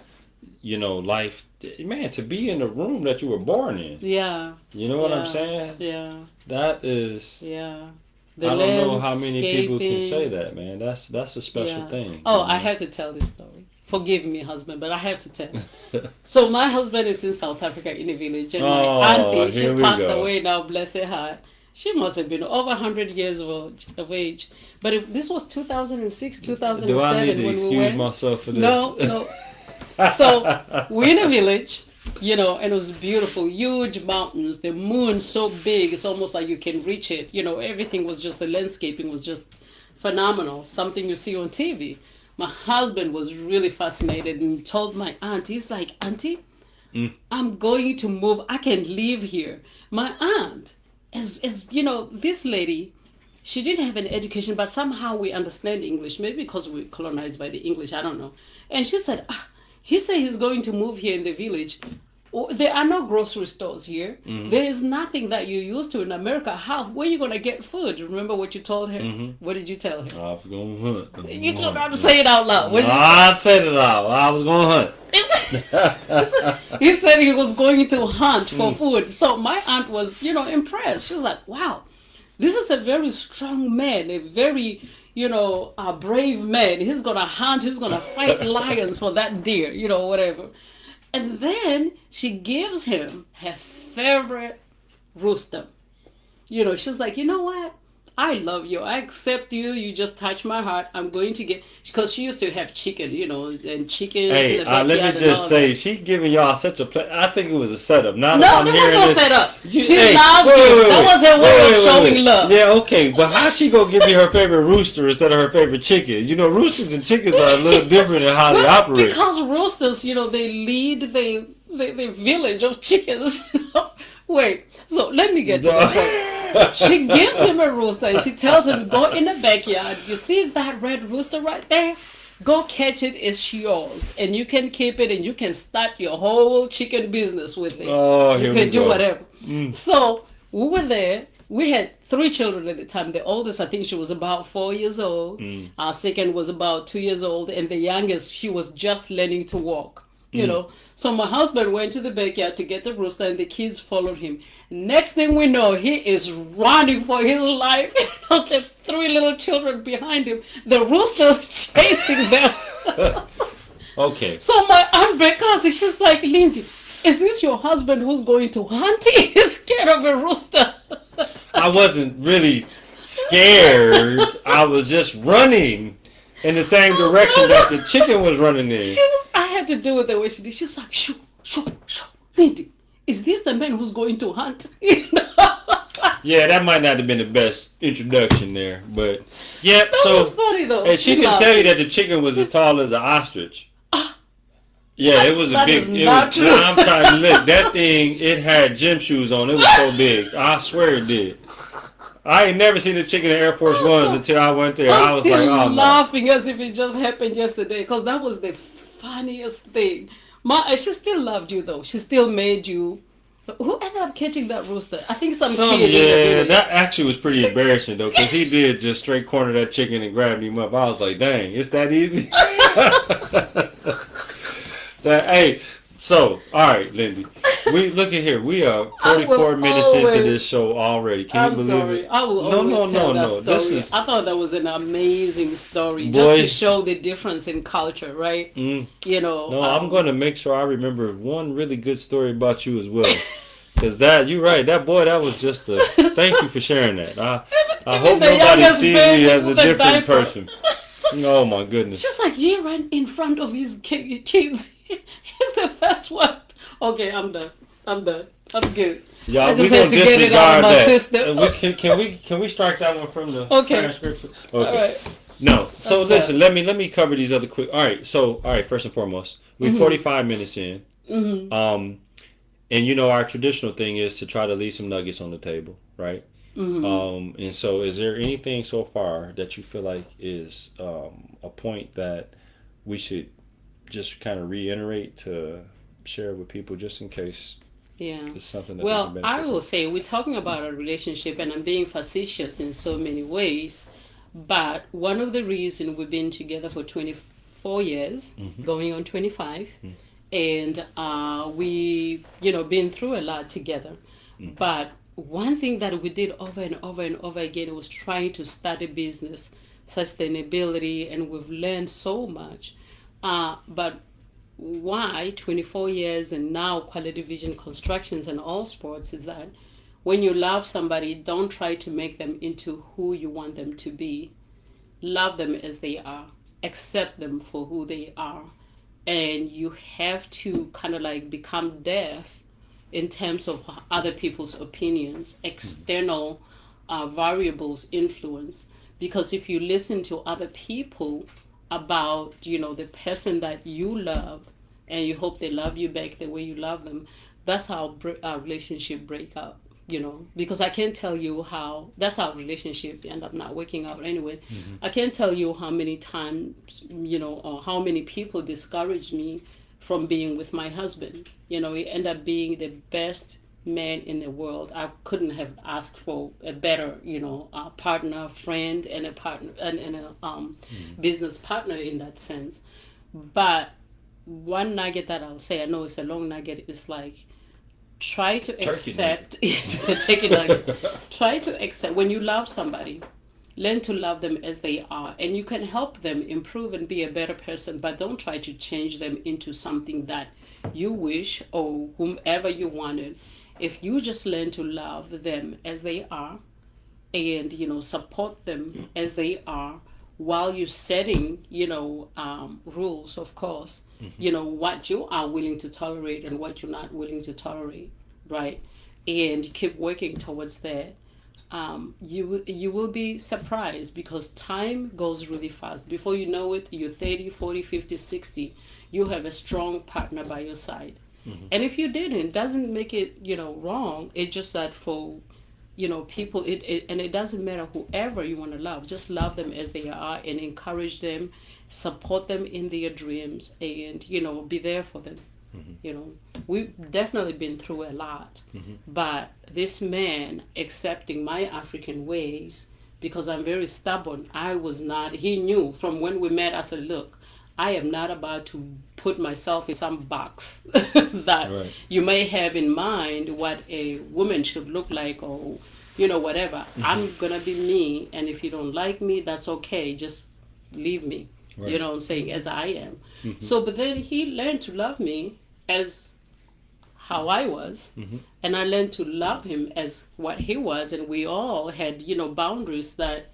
life, man, to be in the room that you were born in. Yeah, You know what I'm yeah, saying? yeah, That is, yeah. I don't know how many people can say that, man. That's a special Yeah. thing. Oh, I have to tell this story. Forgive me, husband, but I have to tell. So my husband is in South Africa in a village, and my Oh, auntie, she here we passed go. away now, bless her heart. She must have been over 100 years of age. But this was 2006, Do I 2007 need to when we excuse went. myself for this? No, no. So we're in a village, and it was beautiful, huge mountains, the moon so big, it's almost like you can reach it. Everything was just, the landscaping was just phenomenal, something you see on TV. My husband was really fascinated and told my aunt, he's like, Auntie, Mm. I'm going to move. I can live here. My aunt, this lady, she didn't have an education, but somehow we understand English, maybe because we colonized by the English, I don't know. And she said, he said he's going to move here in the village. There are no grocery stores here. Mhm. There is nothing that you used to in America. Where are you going to get food? Remember what you told her? Mhm. What did you tell her? I was going to hunt. You told her to say it out loud. What did you I said it out. I was going to hunt. He said he was going to hunt for food. So my aunt was, impressed. She's like, wow, this is a very strong man, a very, a brave man. He's going to hunt. He's going to fight lions for that deer, whatever. And then she gives him her favorite rooster. She's like, you know what? I love you. I accept you. You just touch my heart. I'm going to get, because she used to have chicken, and chickens. Hey, in the let backyard me and just all say, that. she giving y'all such a I think it was a setup. Now No, that I'm there was hearing no this, setup. you- She hey, loved wait, you. wait, That wait. was her way of showing love. Yeah, okay, but how she gonna give me her favorite rooster instead of her favorite chicken? Roosters and chickens are a little different in how they Well, operate. because roosters, they lead the village of chickens. Wait, so let me get to the point. She gives him a rooster and she tells him, go in the backyard. You see that red rooster right there? Go catch it. It's yours. And you can keep it and you can start your whole chicken business with it. Oh, You here can we do go. whatever. Mm. So we were there. We had 3 children at the time. The oldest, I think she was about 4 years old. Mm. Our second was about 2 years old. And the youngest, she was just learning to walk. So my husband went to the backyard to get the rooster and the kids followed him. Next thing we know, he is running for his life. The 3 little children behind him. The rooster's chasing them. Okay. So my aunt Becca, she's like, Lindy, is this your husband who's going to hunt? He's scared of a rooster. I wasn't really scared. I was just running in the same direction that the chicken was running in. I had to do it the way she did. She was like, shoo, shoo, shoo. Lindy, is this the man who's going to hunt? Yeah, that might not have been the best introduction there, but yep. That was So, funny though. and she didn't laughed. tell you that the chicken was as tall as an ostrich. Ah, Yeah, it was a that big. is It not was. true. Now I'm trying to look. That thing, it had gym shoes on. It was so big. I swear it did. I ain't never seen a chicken in Air Force Ones So, until I went there. I I'm was still like, oh no. laughing as if it just happened yesterday because that was the funniest thing. She still loved you though. She still made you. Who ended up catching that rooster? I think some kid in the Yeah, village. that actually was pretty She- embarrassing though, because he did just straight corner that chicken and grabbed him up. I was like, dang, it's that easy. Hey, so all right, Lindy, we look at here. We are I will 44 minutes into always- this show already. Can you I'm believe sorry. it? I will No, always tell that story. This is I thought that was an amazing story, Boy. just to show the difference in culture, right? mm, You know. no. I'm going to make sure I remember one really good story about you as well. Because that, you're right. That boy, that was just a. Thank you for sharing that. I Even hope the nobody youngest sees baby me as a with a different diaper. person. Oh my goodness. Just like he ran in front of his kids. He's the first one. Okay, I'm done. I'm good. Y'all, I we just gonna had to get it out disregard of my that. system. Can we strike that one from the Okay. transcript? All Okay. right. No. So Okay. listen, let me cover these other quick. All right. So all right. First and foremost, we're Mhm. 45 minutes in. Mhm. And you know our traditional thing is to try to leave some nuggets on the table, right? Mhm. And so is there anything so far that you feel like is a point that we should just kind of reiterate to share with people, just in case Yeah. it's something that they Well, can benefit I from? will say we're talking about a relationship, and I'm being facetious in so many ways. But one of the reasons we've been together for 24 years, Mhm. going on 25, Mhm. and we, been through a lot together. Mhm. But one thing that we did over and over and over again was trying to start a business, sustainability, and we've learned so much. But why 24 years and now Quality Vision Constructions and all sports is that when you love somebody, don't try to make them into who you want them to be. Love them as they are, accept them for who they are, and you have to kind of like become deaf in terms of other people's opinions, external variables influence. Because if you listen to other people about the person that you love, and you hope they love you back the way you love them, that's how our relationship break up. Because I can't tell you how that's our relationship end up not working out anyway. Mhm. I can't tell you how many times, or how many people discouraged me from being with my husband. He ended up being the best man in the world. I couldn't have asked for a better, partner, friend, and a partner, and a business partner in that sense. But one nugget that I'll say, I know it's a long nugget, is like try to Turkey accept. It's a turkey nugget. Try to accept when you love somebody. Learn to love them as they are, and you can help them improve and be a better person. But don't try to change them into something that you wish or whomever you wanted. If you just learn to love them as they are, and support them as they are, while you're setting rules, of course, what you are willing to tolerate and what you're not willing to tolerate, right? And keep working towards that. You will be surprised because time goes really fast. Before you know it, you're 30, 40, 50, 60. You have a strong partner by your side. Mhm. And if you didn't, it doesn't make it wrong. It's just that for people, and it doesn't matter whoever you want to love, just love them as they are and encourage them, support them in their dreams, and be there for them. Mhm. We've definitely been through a lot. Mhm. But this man accepting my African ways, because I'm very stubborn, I was not, he knew from when we met. I said, look, I am not about to put myself in some box that Right. you may have in mind what a woman should look like, or whatever. I'm gonna be me, and if you don't like me, that's okay, just leave me. Right. You know what I'm saying, as I am. Mhm. So but then he learned to love me as how I was, Mhm. and I learned to love him as what he was, and we all had boundaries that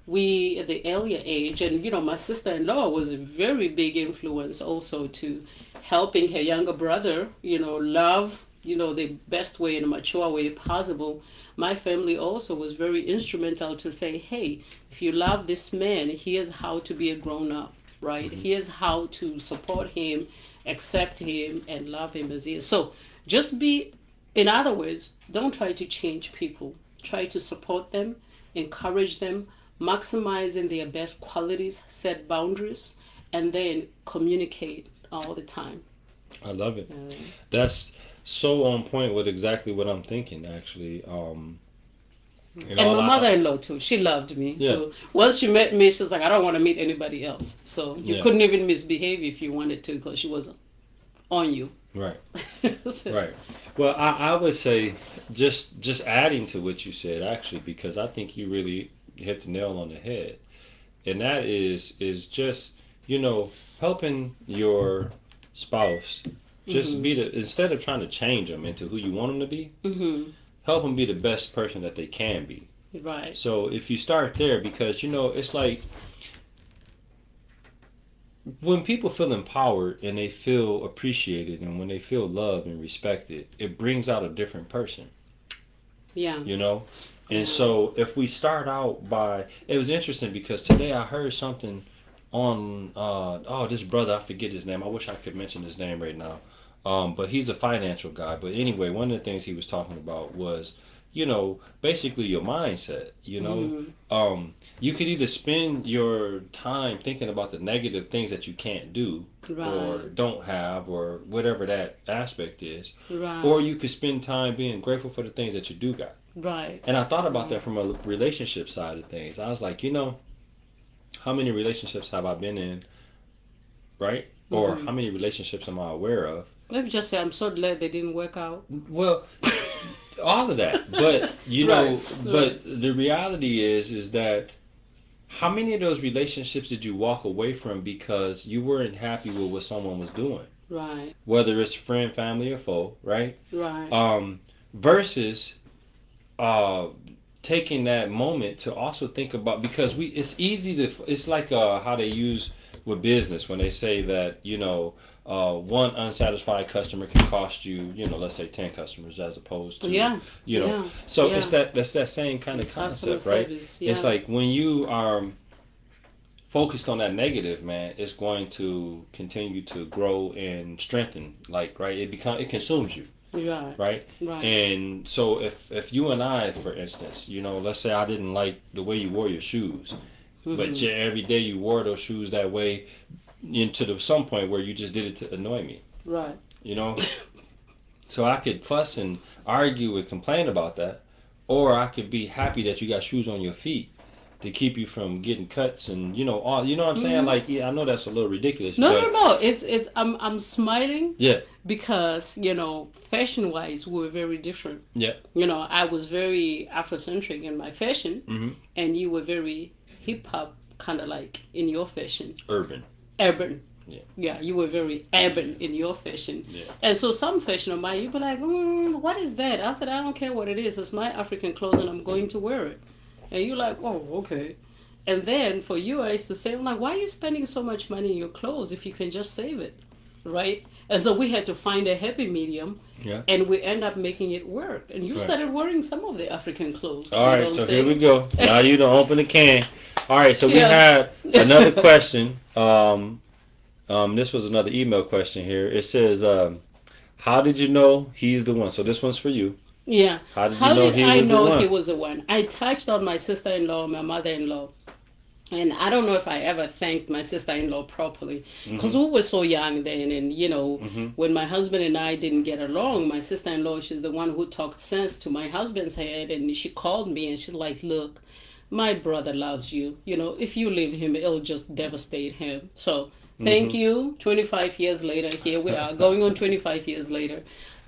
we at the earlier age. And my sister-in-law was a very big influence also to helping her younger brother love the best way, in a mature way possible. My family also was very instrumental to say, hey, if you love this man, here's how to be a grown up, right? Mm-hmm. Here's how to support him, accept him, and love him as he is. So just be, in other words, don't try to change people. Try to support them, encourage them, maximizing their best qualities, set boundaries, and then communicate all the time. I love it. Uh, That's so on point with exactly what I'm thinking. Actually, and my mother-in-law too. She loved me. Yeah. So once she met me, she was like, I don't want to meet anybody else. So you Yeah. couldn't even misbehave if you wanted to because she was on you. Right. So- Right. Well, I would say just adding to what you said actually, because I think you really hit the nail on the head, and that is just helping your spouse just be the, instead of trying to change them into who you want them to be, Mhm. help them be the best person that they can be. Right. So if you start there, because it's like when people feel empowered and they feel appreciated and when they feel loved and respected, it brings out a different person, Yeah. And Yeah. so if we start out by, it was interesting because today I heard something on, this brother, I forget his name. I wish I could mention his name right now. But he's a financial guy. But anyway, one of the things he was talking about was, basically your mindset, Mhm. you could either spend your time thinking about the negative things that you can't do or Right. don't have or whatever that aspect is, Right. or you could spend time being grateful for the things that you do got. Right. And I thought about that from a relationship side of things. I was like, how many relationships have I been in, right? Or Mhm. how many relationships am I aware of? Let me just say, I'm so glad they didn't work out. Well, all of that. But, Right. but the reality is that how many of those relationships did you walk away from because you weren't happy with what someone was doing? Right. Whether it's friend, family, or foe, right? Right. Versus uh, taking that moment to also think about, because it's easy to, it's like how they use with business when they say that one unsatisfied customer can cost you let's say 10 customers as opposed to Yeah. Yeah. so Yeah. that's that same kind of Customer concept, right? service. It's Yeah. like when you are focused on that negative, man, it's going to continue to grow and strengthen, like, right, it consumes you, Right. right? Right. And so if you and I, for instance, let's say I didn't like the way you wore your shoes, but Mhm. every day you wore those shoes that way into some point where you just did it to annoy me, Right. you know? So I could fuss and argue and complain about that, or I could be happy that you got shoes on your feet to keep you from getting cuts and all, you know what I'm saying? Mhm. Like, yeah, I know that's a little ridiculous, No, but no, no. It's I'm smiling yeah, because fashion wise we were very different. yeah, I was very Afrocentric in my fashion, mm-hmm. and you were very hip hop, kind of like in your fashion, Urban, urban. yeah, Yeah, you were very urban in your fashion. yeah, And so some fashion of mine, you'd be like, what is that? I said, I don't care what it is. It's my African clothes and I'm going to wear it. And you're like, oh, okay. And then for you, I used to say, I'm like, why are you spending so much money in your clothes if you can just save it? Right? And so we had to find a happy medium, yeah. and we end up making it work. And you Right. started wearing some of the African clothes. All you know right, what so I'm here we saying? go. Now you done open the can. All right, so we Yeah. had another question. This was another email question here. It says, how did you know he's the one? So this one's for you. Yeah. How did you How know did he I was the know one? he was the one? I touched on my sister-in-law, my mother-in-law. And I don't know if I ever thanked my sister-in-law properly because we were so young then. And, Mhm. when my husband and I didn't get along, my sister-in-law, she's the one who talked sense to my husband's head. And she called me and she's like, look, my brother loves you. If you leave him, it'll just devastate him. So thank you. 25 years later, here we are, going on 25 years later.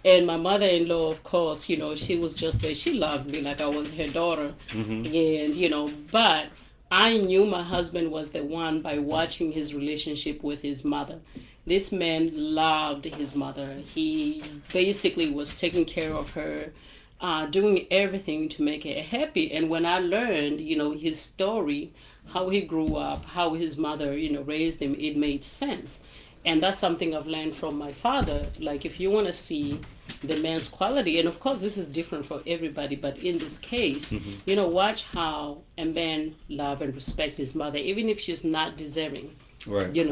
And my mother-in-law, of course, she was just there. She loved me like I was her daughter. Mhm. And, but I knew my husband was the one by watching his relationship with his mother. This man loved his mother. He basically was taking care of her, doing everything to make her happy. And when I learned, his story, how he grew up, how his mother, raised him, it made sense. And that's something I've learned from my father. Like, if you want to see the man's quality, and of course, this is different for everybody, but in this case, watch how a man love and respect his mother, even if she's not deserving. Right. You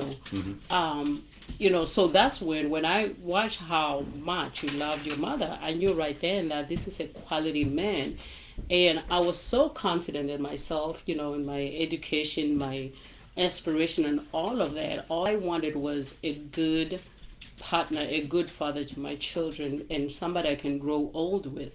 know, so that's when I watch how much you loved your mother, I knew right then that this is a quality man. And I was so confident in myself, in my education, my aspiration, and all of that. All I wanted was a good partner, a good father to my children, and somebody I can grow old with.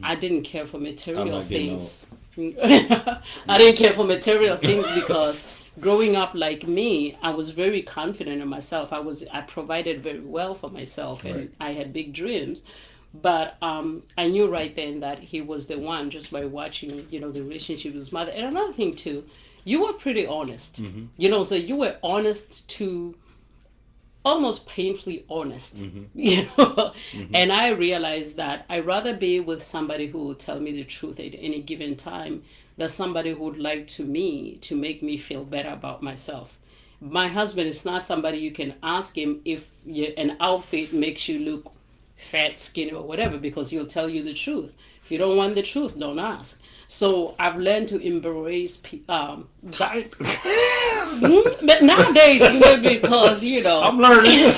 I didn't care for material things. I didn't care for material things because growing up like me, I was very confident in myself. I provided very well for myself, and Right. I had big dreams. But I knew right then that he was the one just by watching, the relationship with his mother. And another thing too, you were pretty honest. So you were honest to almost painfully honest. And I realized that I'd rather be with somebody who will tell me the truth at any given time than somebody who would like to make me feel better about myself. My husband is not somebody you can ask him if an outfit makes you look fat, skinny, or whatever, because he'll tell you the truth. If you don't want the truth, don't ask. So I've learned to embrace Tight. but nowadays, because I'm learning.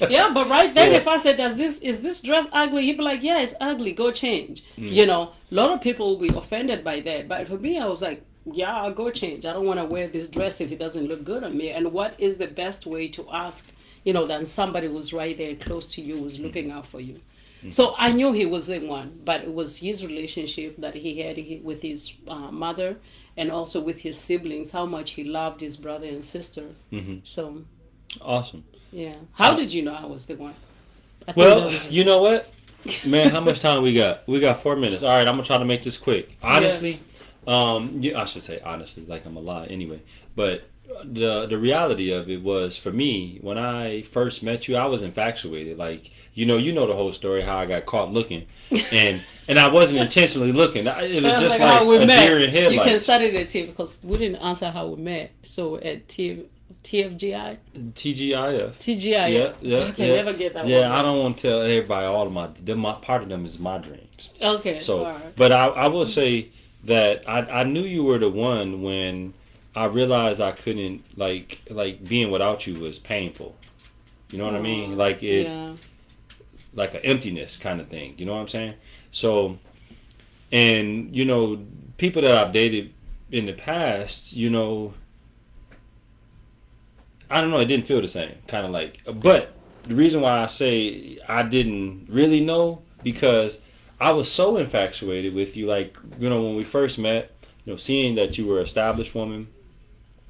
yeah, but right then, Yeah. if I said, is this dress ugly? He'd be like, yeah, it's ugly. Go change. A lot of people will be offended by that. But for me, I was like, yeah, I'll go change. I don't want to wear this dress if it doesn't look good on me. And what is the best way to ask, than somebody who's right there close to you, who's looking out for you? So I knew he was the one, but it was his relationship that he had with his mother and also with his siblings, how much he loved his brother and sister. So, Awesome. yeah. How did you know I was the one? I think that Well, was it. you know what, man? How much time we got? We got 4 minutes. All right, I'm gonna try to make this quick. Honestly, I should say honestly, like I'm a lie anyway. But the reality of it was for me when I first met you, I was infatuated. Like you know the whole story how I got caught looking, and I wasn't intentionally looking. It was That's just how like we a met. deer in headlights. You can start it at T because we didn't answer how we met. So at TFGI, TGIF. TGI. Yeah. I can never get that one. Yeah, I don't want to tell everybody all of my part of them is my dreams. Okay. So, all right. but I will say that I knew you were the one when I realized I couldn't like being without you was painful. You know what I mean? Like it, Yeah. like an emptiness kind of thing. You know what I'm saying? So, and people that I've dated in the past, I don't know, it didn't feel the same. Kind of like, but the reason why I say I didn't really know because I was so infatuated with you. Like, when we first met, seeing that you were an established woman.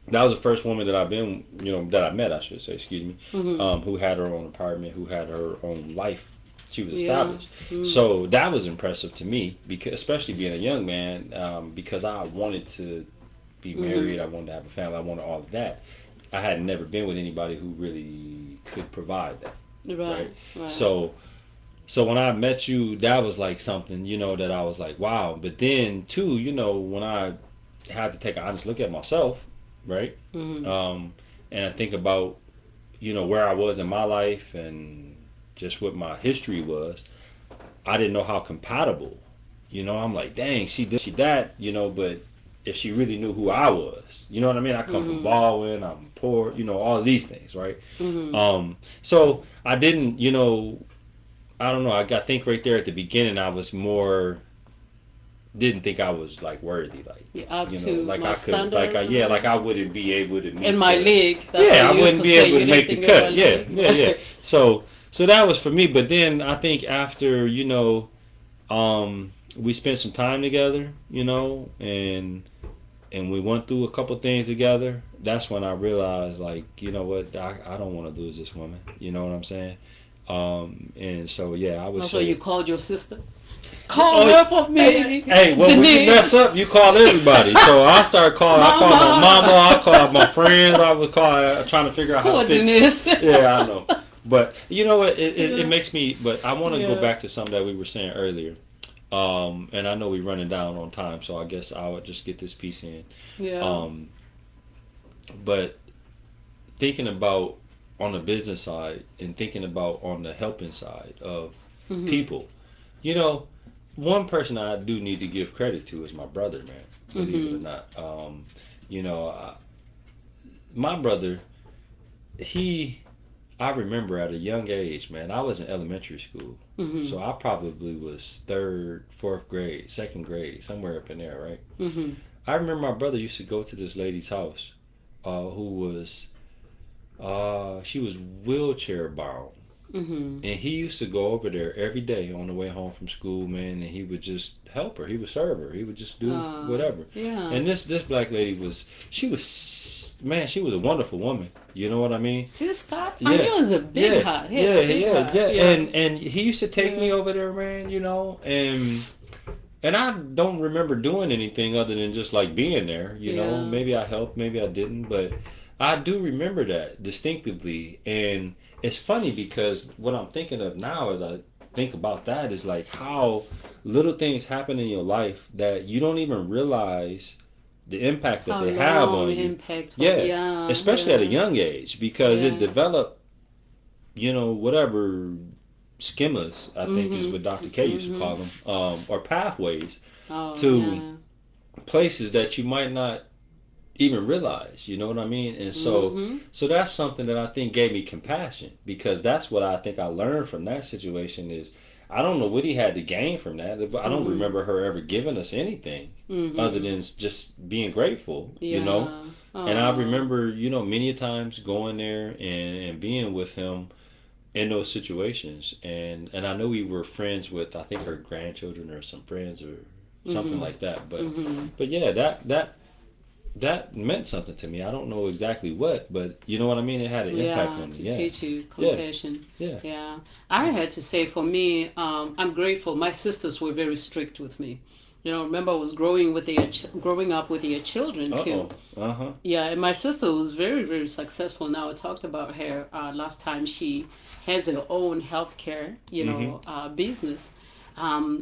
That was the first woman that I've been, that I met, I should say, excuse me, who had her own apartment, who had her own life. She was established. So that was impressive to me, because especially being a young man, because I wanted to be married, I wanted to have a family, I wanted all of that. I had never been with anybody who really could provide that. Right. So when I met you, that was like something, that I was like, wow. But then, too, when I had to take an honest look at myself, right? And I think about, where I was in my life and just what my history was. I didn't know how compatible. I'm like, dang, she did, she that, but if she really knew who I was, you know what I mean? I come from Baldwin, I'm poor, all of these things, right? So I didn't, I don't know. I think right there at the beginning, I was more didn't think I was like worthy, like up to like my I could, like standards, like I wouldn't be able to meet in my the, league. That's yeah, I what you wouldn't used be say. able You to make didn't the think in cut. my Yeah, league. So that was for me. But then I think after we spent some time together, and we went through a couple things together. That's when I realized, like, you know what, I don't want to lose this woman. You know what I'm saying? And so yeah, I would Also, say. you called your sister. Call her for me. Hey, well, when you mess up, you call everybody. So I started calling. I called my mama. I called my friends. I was calling, trying to figure out how Poor to fix. Denise. Yeah, I know. But you know what? It makes me. But I want to go Yeah. back to something that we were saying earlier. And I know we're running down on time, so I guess I would just get this piece in. Yeah. But thinking about on the business side and thinking about on the helping side of Mhm. people. You know, one person I do need to give credit to is my brother, man. Believe it or Mhm. not. You know, my brother, he, I remember at a young age, man, I was in elementary school. Mhm. So I probably was third, fourth grade, second grade, somewhere up in there, right? Mhm. I remember my brother used to go to this lady's house, who was, she was wheelchair bound. Mhm. And he used to go over there every day on the way home from school, man, and he would just help her. He would serve her. He would just do whatever. Yeah. And this black lady was, she was, man, she was a wonderful woman. You know what I mean? See, Scott, and Yeah, you was a big yeah, heart. He had yeah, a big yeah, heart. yeah. Yeah. And he used to take Yeah. me over there, man. You know, and I don't remember doing anything other than just like being there. You know, Yeah. maybe I helped, maybe I didn't, but I do remember that distinctively. And it's funny because what I'm thinking of now as I think about that is like how little things happen in your life that you don't even realize the impact that How they have long on you. impactful. Yeah, Yeah. especially at a Yeah. young age because it Yeah. developed, you know, whatever schemas, I think is Mhm. what Dr. K used to Mhm. call them, or pathways Oh to yeah. places that you might not even realize. You know what I mean? And Mhm. so that's something that I think gave me compassion because that's what I think I learned from that situation is I don't know what he had to gain from that. I don't Mhm. remember her ever giving us anything other Mhm. than just being grateful, you know? Yeah. And I Oh. remember, you know, many a times going there and being with him in those situations. And I know we were friends with I think her grandchildren or some friends or something Mhm. like that. Mhm. But yeah, that meant something to me. I don't know exactly what, but you know what I mean. It had an impact Yeah, on me. to Yeah, teach you yeah, compassion. yeah. Yeah, I had to say for me, I'm grateful. My sisters were very strict with me. You know, remember I was growing up with their children Uh too. oh. Uh huh. Yeah, and my sister was very, very successful. Now I talked about her last time. She has her own healthcare, Mhm. business.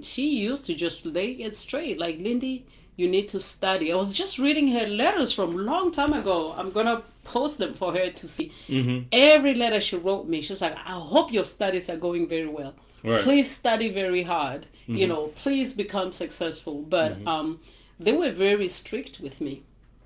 She used to just lay it straight, like Lindy, you need to study. I was just reading her letters from a long time ago. I'm gonna post them for her to see. Mhm. Every letter she wrote me, she's like, I hope your studies are going very well. Right. Please study very hard. Mhm. Please become successful. But Mhm. they were very strict with me.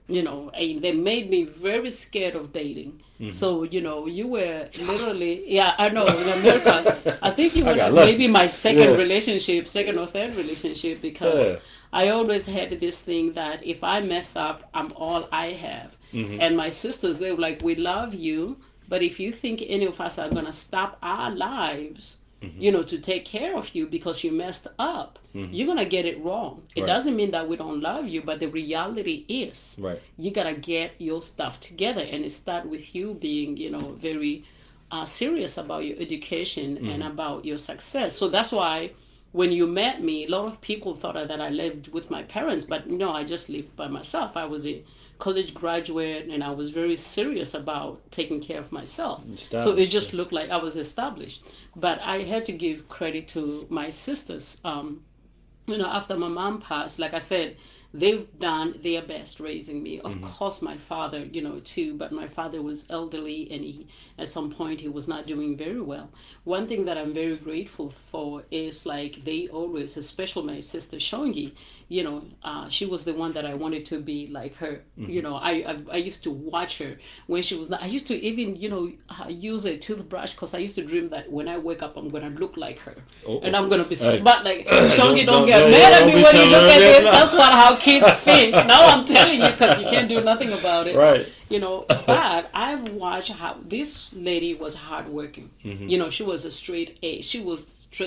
And they made me very scared of dating. Mhm. So, you were literally, yeah, I know, in America, I think you I were got maybe lucky. my second Yeah. relationship, second or third relationship, because Yeah. I always had this thing that if I mess up, I'm all I have. Mhm. And my sisters, they were like, we love you, but if you think any of us are going to stop our lives, Mhm. to take care of you because you messed up, Mhm. you're going to get it wrong. It Right. doesn't mean that we don't love you, but the reality is Right. you got to get your stuff together. And it starts with you being, very serious about your education and Mhm. about your success. So that's why when you met me, a lot of people thought that I lived with my parents, but no, I just lived by myself. I was a college graduate and I was very serious about taking care of myself. So it Established. Yeah. just looked like I was established. But I had to give credit to my sisters. After my mom passed, like I said, they've done their best raising me. Of Mhm. course, my father, too, but my father was elderly and at some point, he was not doing very well. One thing that I'm very grateful for is like they always, especially my sister Shongi, she was the one that I wanted to be like her. Mhm. I used to watch her when she was not. I used to even, use a toothbrush because I used to dream that when I wake up, I'm going to look like her Oh. and I'm gonna be Hey. smart like Shongi. Don't Don't get yeah, mad yeah, at don't me be when you telling look her at this this. now. That's what how kids think. Now I'm telling you because you can't do nothing about it. Right. But I've watched how this lady was hardworking. Mhm. She was a straight A. She was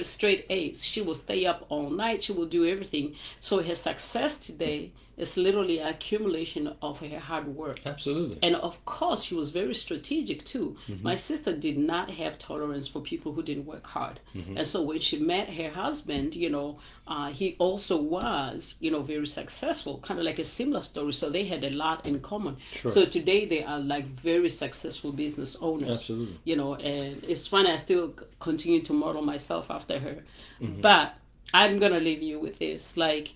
straight A's. She will stay up all night. She will do everything. So her success today is literally an accumulation of her hard work. Absolutely. And of course, she was very strategic too. Mhm. My sister did not have tolerance for people who didn't work hard. Mhm. And so when she met her husband, he also was, very successful, kind of like a similar story. So they had a lot in common. Sure. So today they are like very successful business owners. Absolutely. And it's funny, I still continue to model myself after her. Mhm. But I'm going to leave you with this. Like,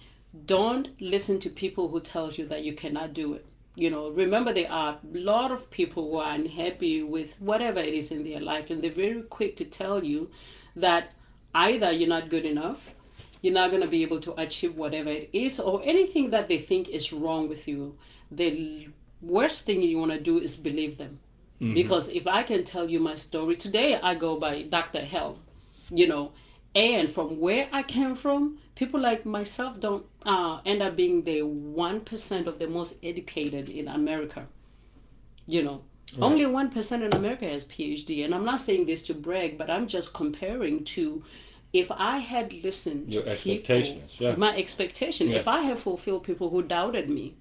don't listen to people who tells you that you cannot do it. Remember, there are a lot of people who are unhappy with whatever it is in their life, and they're very quick to tell you that either you're not good enough, you're not going to be able to achieve whatever it is, or anything that they think is wrong with you. The worst thing you want to do is believe them. Because if I can tell you my story today, I go by Dr. Hell, you know, and from where I came from, people like myself don't end up being the 1% of the most educated in America. You know, only 1% in America has PhD, and I'm not saying this to brag, but I'm just comparing to if I had listened Your to expectations, people, my expectation, if I had fulfilled people who doubted me,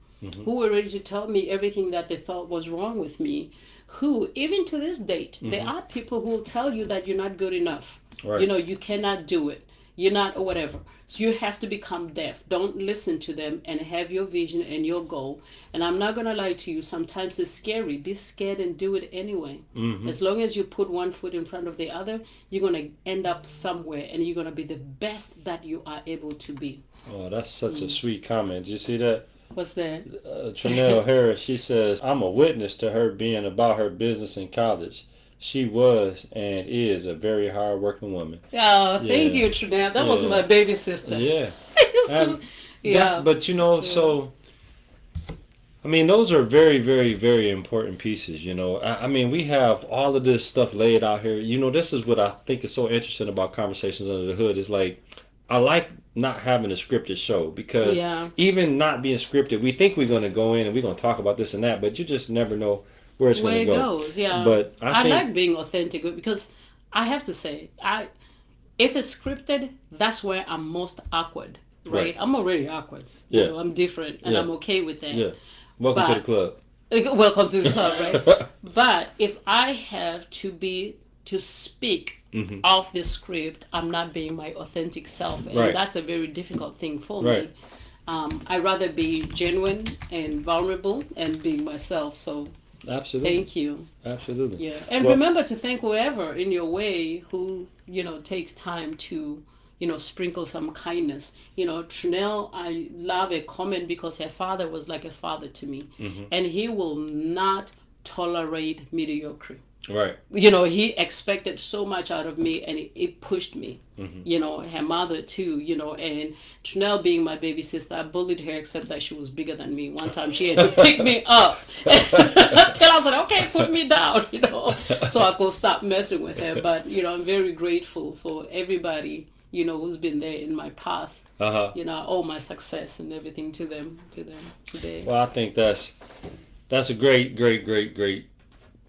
who were ready to tell me everything that they thought was wrong with me, who, even to this date, there are people who will tell you that you're not good enough. Right. You cannot do it. You're not, or whatever. So you have to become deaf. Don't listen to them and have your vision and your goal. And I'm not going to lie to you. Sometimes it's scary. Be scared and do it anyway. As long as you put one foot in front of the other, you're going to end up somewhere and you're going to be the best that you are able to be. Oh, that's such a sweet comment. Did you see that? What's that? Tranelle Harris, she says, I'm a witness to her being about her business in college. She was and is a very hard-working woman. Oh, thank you, Tranelle. That was my baby sister. Yeah. I used to, But, so, I mean, those are very, very, very important pieces, I mean, we have all of this stuff laid out here. This is what I think is so interesting about Conversations Under the Hood. Is like, I like not having a scripted show because even not being scripted, we think we're going to go in and we're going to talk about this and that, but you just never know where it's going to go. Goes, yeah. But I think, like being authentic because I have to say, if it's scripted, that's where I'm most awkward, right? I'm already awkward. Yeah. I'm different, and I'm okay with that. Yeah. Welcome to the club. Welcome to the club, right? But if I have to speak off the script, I'm not being my authentic self, and that's a very difficult thing for me. I'd rather be genuine and vulnerable and being myself. So absolutely, thank you. Absolutely, yeah. And remember to thank whoever in your way who takes time to sprinkle some kindness. Tranelle, I love a comment because her father was like a father to me, and he will not tolerate mediocrity. Right. He expected so much out of me, and it pushed me. Her mother too, and Tranelle being my baby sister, I bullied her except that she was bigger than me. One time she had to pick me up till I said, okay, put me down, so I could stop messing with her. But, I'm very grateful for everybody, who's been there in my path. I owe my success and everything to them today. Well, I think that's a great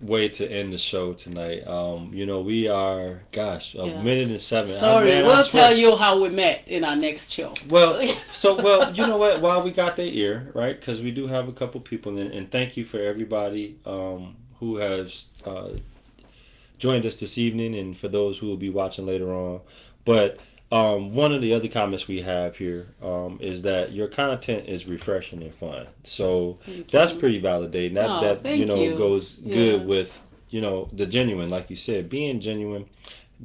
way to end the show tonight. We are, a minute and 7. Sorry, we'll tell you how we met in our next show. Well, you know what? While we got their ear, right? Because we do have a couple people in, and thank you for everybody who has joined us this evening, and for those who will be watching later on. But one of the other comments we have here is that your content is refreshing and fun. So that's pretty validating. That goes good with the genuine, like you said, being genuine,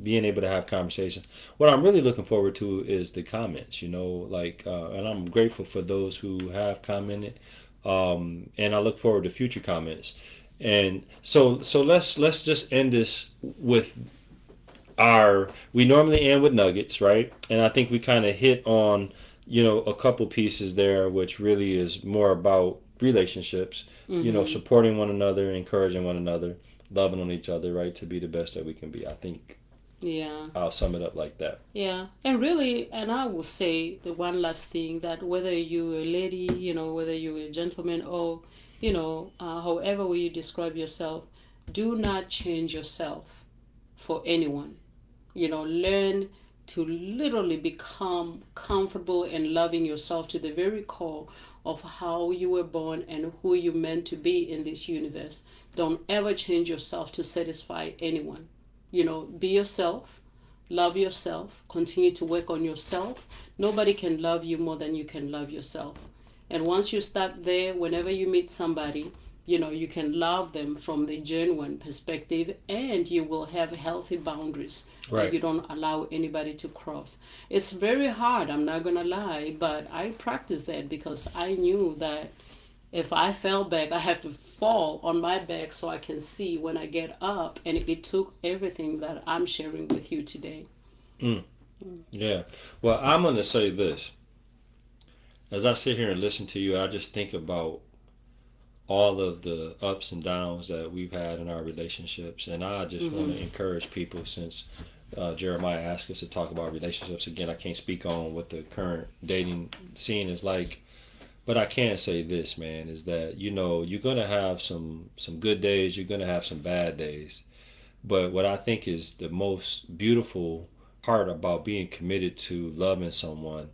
being able to have conversations. What I'm really looking forward to is the comments. And I'm grateful for those who have commented, and I look forward to future comments. And so let's just end this with. We normally end with nuggets, right? And I think we kind of hit on, a couple pieces there, which really is more about relationships, supporting one another, encouraging one another, loving on each other, right? To be the best that we can be. I think I'll sum it up like that. Yeah. And really, and I will say the one last thing, that whether you're a lady, whether you're a gentleman, or, however way you describe yourself, do not change yourself for anyone. Learn to literally become comfortable and loving yourself to the very core of how you were born and who you're meant to be in this universe. Don't ever change yourself to satisfy anyone. Be yourself, love yourself, continue to work on yourself. Nobody can love you more than you can love yourself. And once you start there, whenever you meet somebody, you can love them from the genuine perspective, and you will have healthy boundaries that you don't allow anybody to cross. It's very hard, I'm not going to lie, but I practiced that because I knew that If I fell back, I have to fall on my back so I can see when I get up. And it took everything that I'm sharing with you today. Mm. Yeah. Well, I'm going to say this. As I sit here and listen to you, I just think about all of the ups and downs that we've had in our relationships. And I just want Mm-hmm. to encourage people, since Jeremiah asked us to talk about relationships. Again, I can't speak on what the current dating scene is like, but I can say this, man, is that, you're going to have some good days, you're going to have some bad days. But what I think is the most beautiful part about being committed to loving someone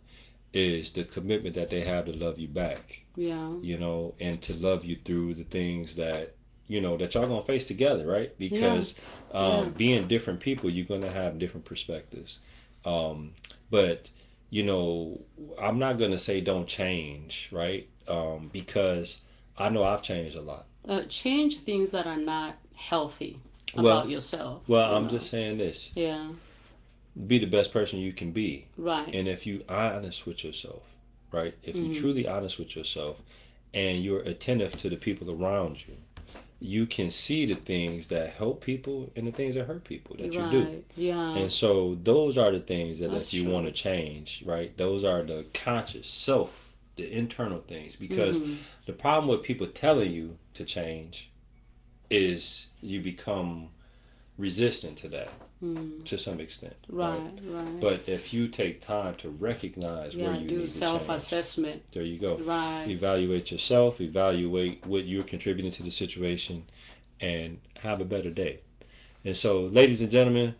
is the commitment that they have to love you back, Yeah. and to love you through the things that, that y'all gonna face together, right? Yeah. Because Yeah. being different people, you're gonna have different perspectives. But, you know, I'm not gonna say don't change, right? Because I know I've changed a lot. Change things that are not healthy about Well, yourself, well, you I'm know. just saying this: Yeah. be the best person you can be, Right. and if you honest with yourself, right? If you Mm-hmm. truly honest with yourself, and you're attentive to the people around you, you can see the things that help people and the things that hurt people that you do. Right. Yeah. And so those are the things that That's if you want true. to change, right? Those are the conscious self, the internal things. Because Mm-hmm. the problem with people telling you to change is you become resistant to that Mm. to some extent, right? Right. Right. But if you take time to recognize where Yeah. you Do need to change, self-assessment. there you go. Right. Evaluate yourself, evaluate what you're contributing to the situation, and have a better day. And so, ladies and gentlemen,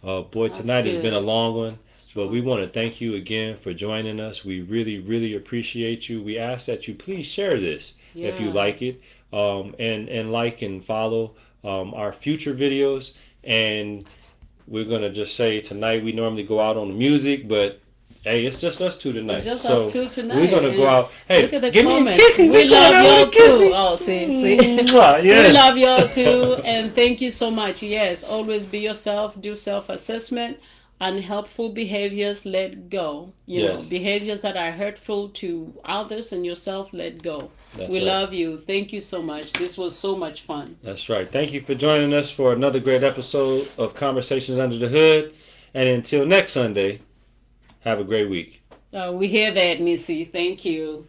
boy, That's tonight has been a good. long one, but we Strong. want to thank you again for joining us. We really, really appreciate you. We ask that you please share this if you Yeah. like it, and like and follow our future videos. And we're gonna just say tonight we normally go out on the music, but hey, it's just us two It's tonight. just us So two we're tonight. gonna go And out. look Hey, at the give me a comments. kissy. We We're going love out with y'all a too. kissy. Oh, see. Mwah, We yes. love y'all too. And thank you so much. Yes, always be yourself, do self assessment. Unhelpful behaviors, let go. You know, Yes, behaviors that are hurtful to others and yourself, let go. that's We right. love you. Thank you so much. This was so much fun. That's right. Thank you for joining us for another great episode of Conversations Under the Hood. And until next Sunday, have a great week. We hear that, Missy. Thank you.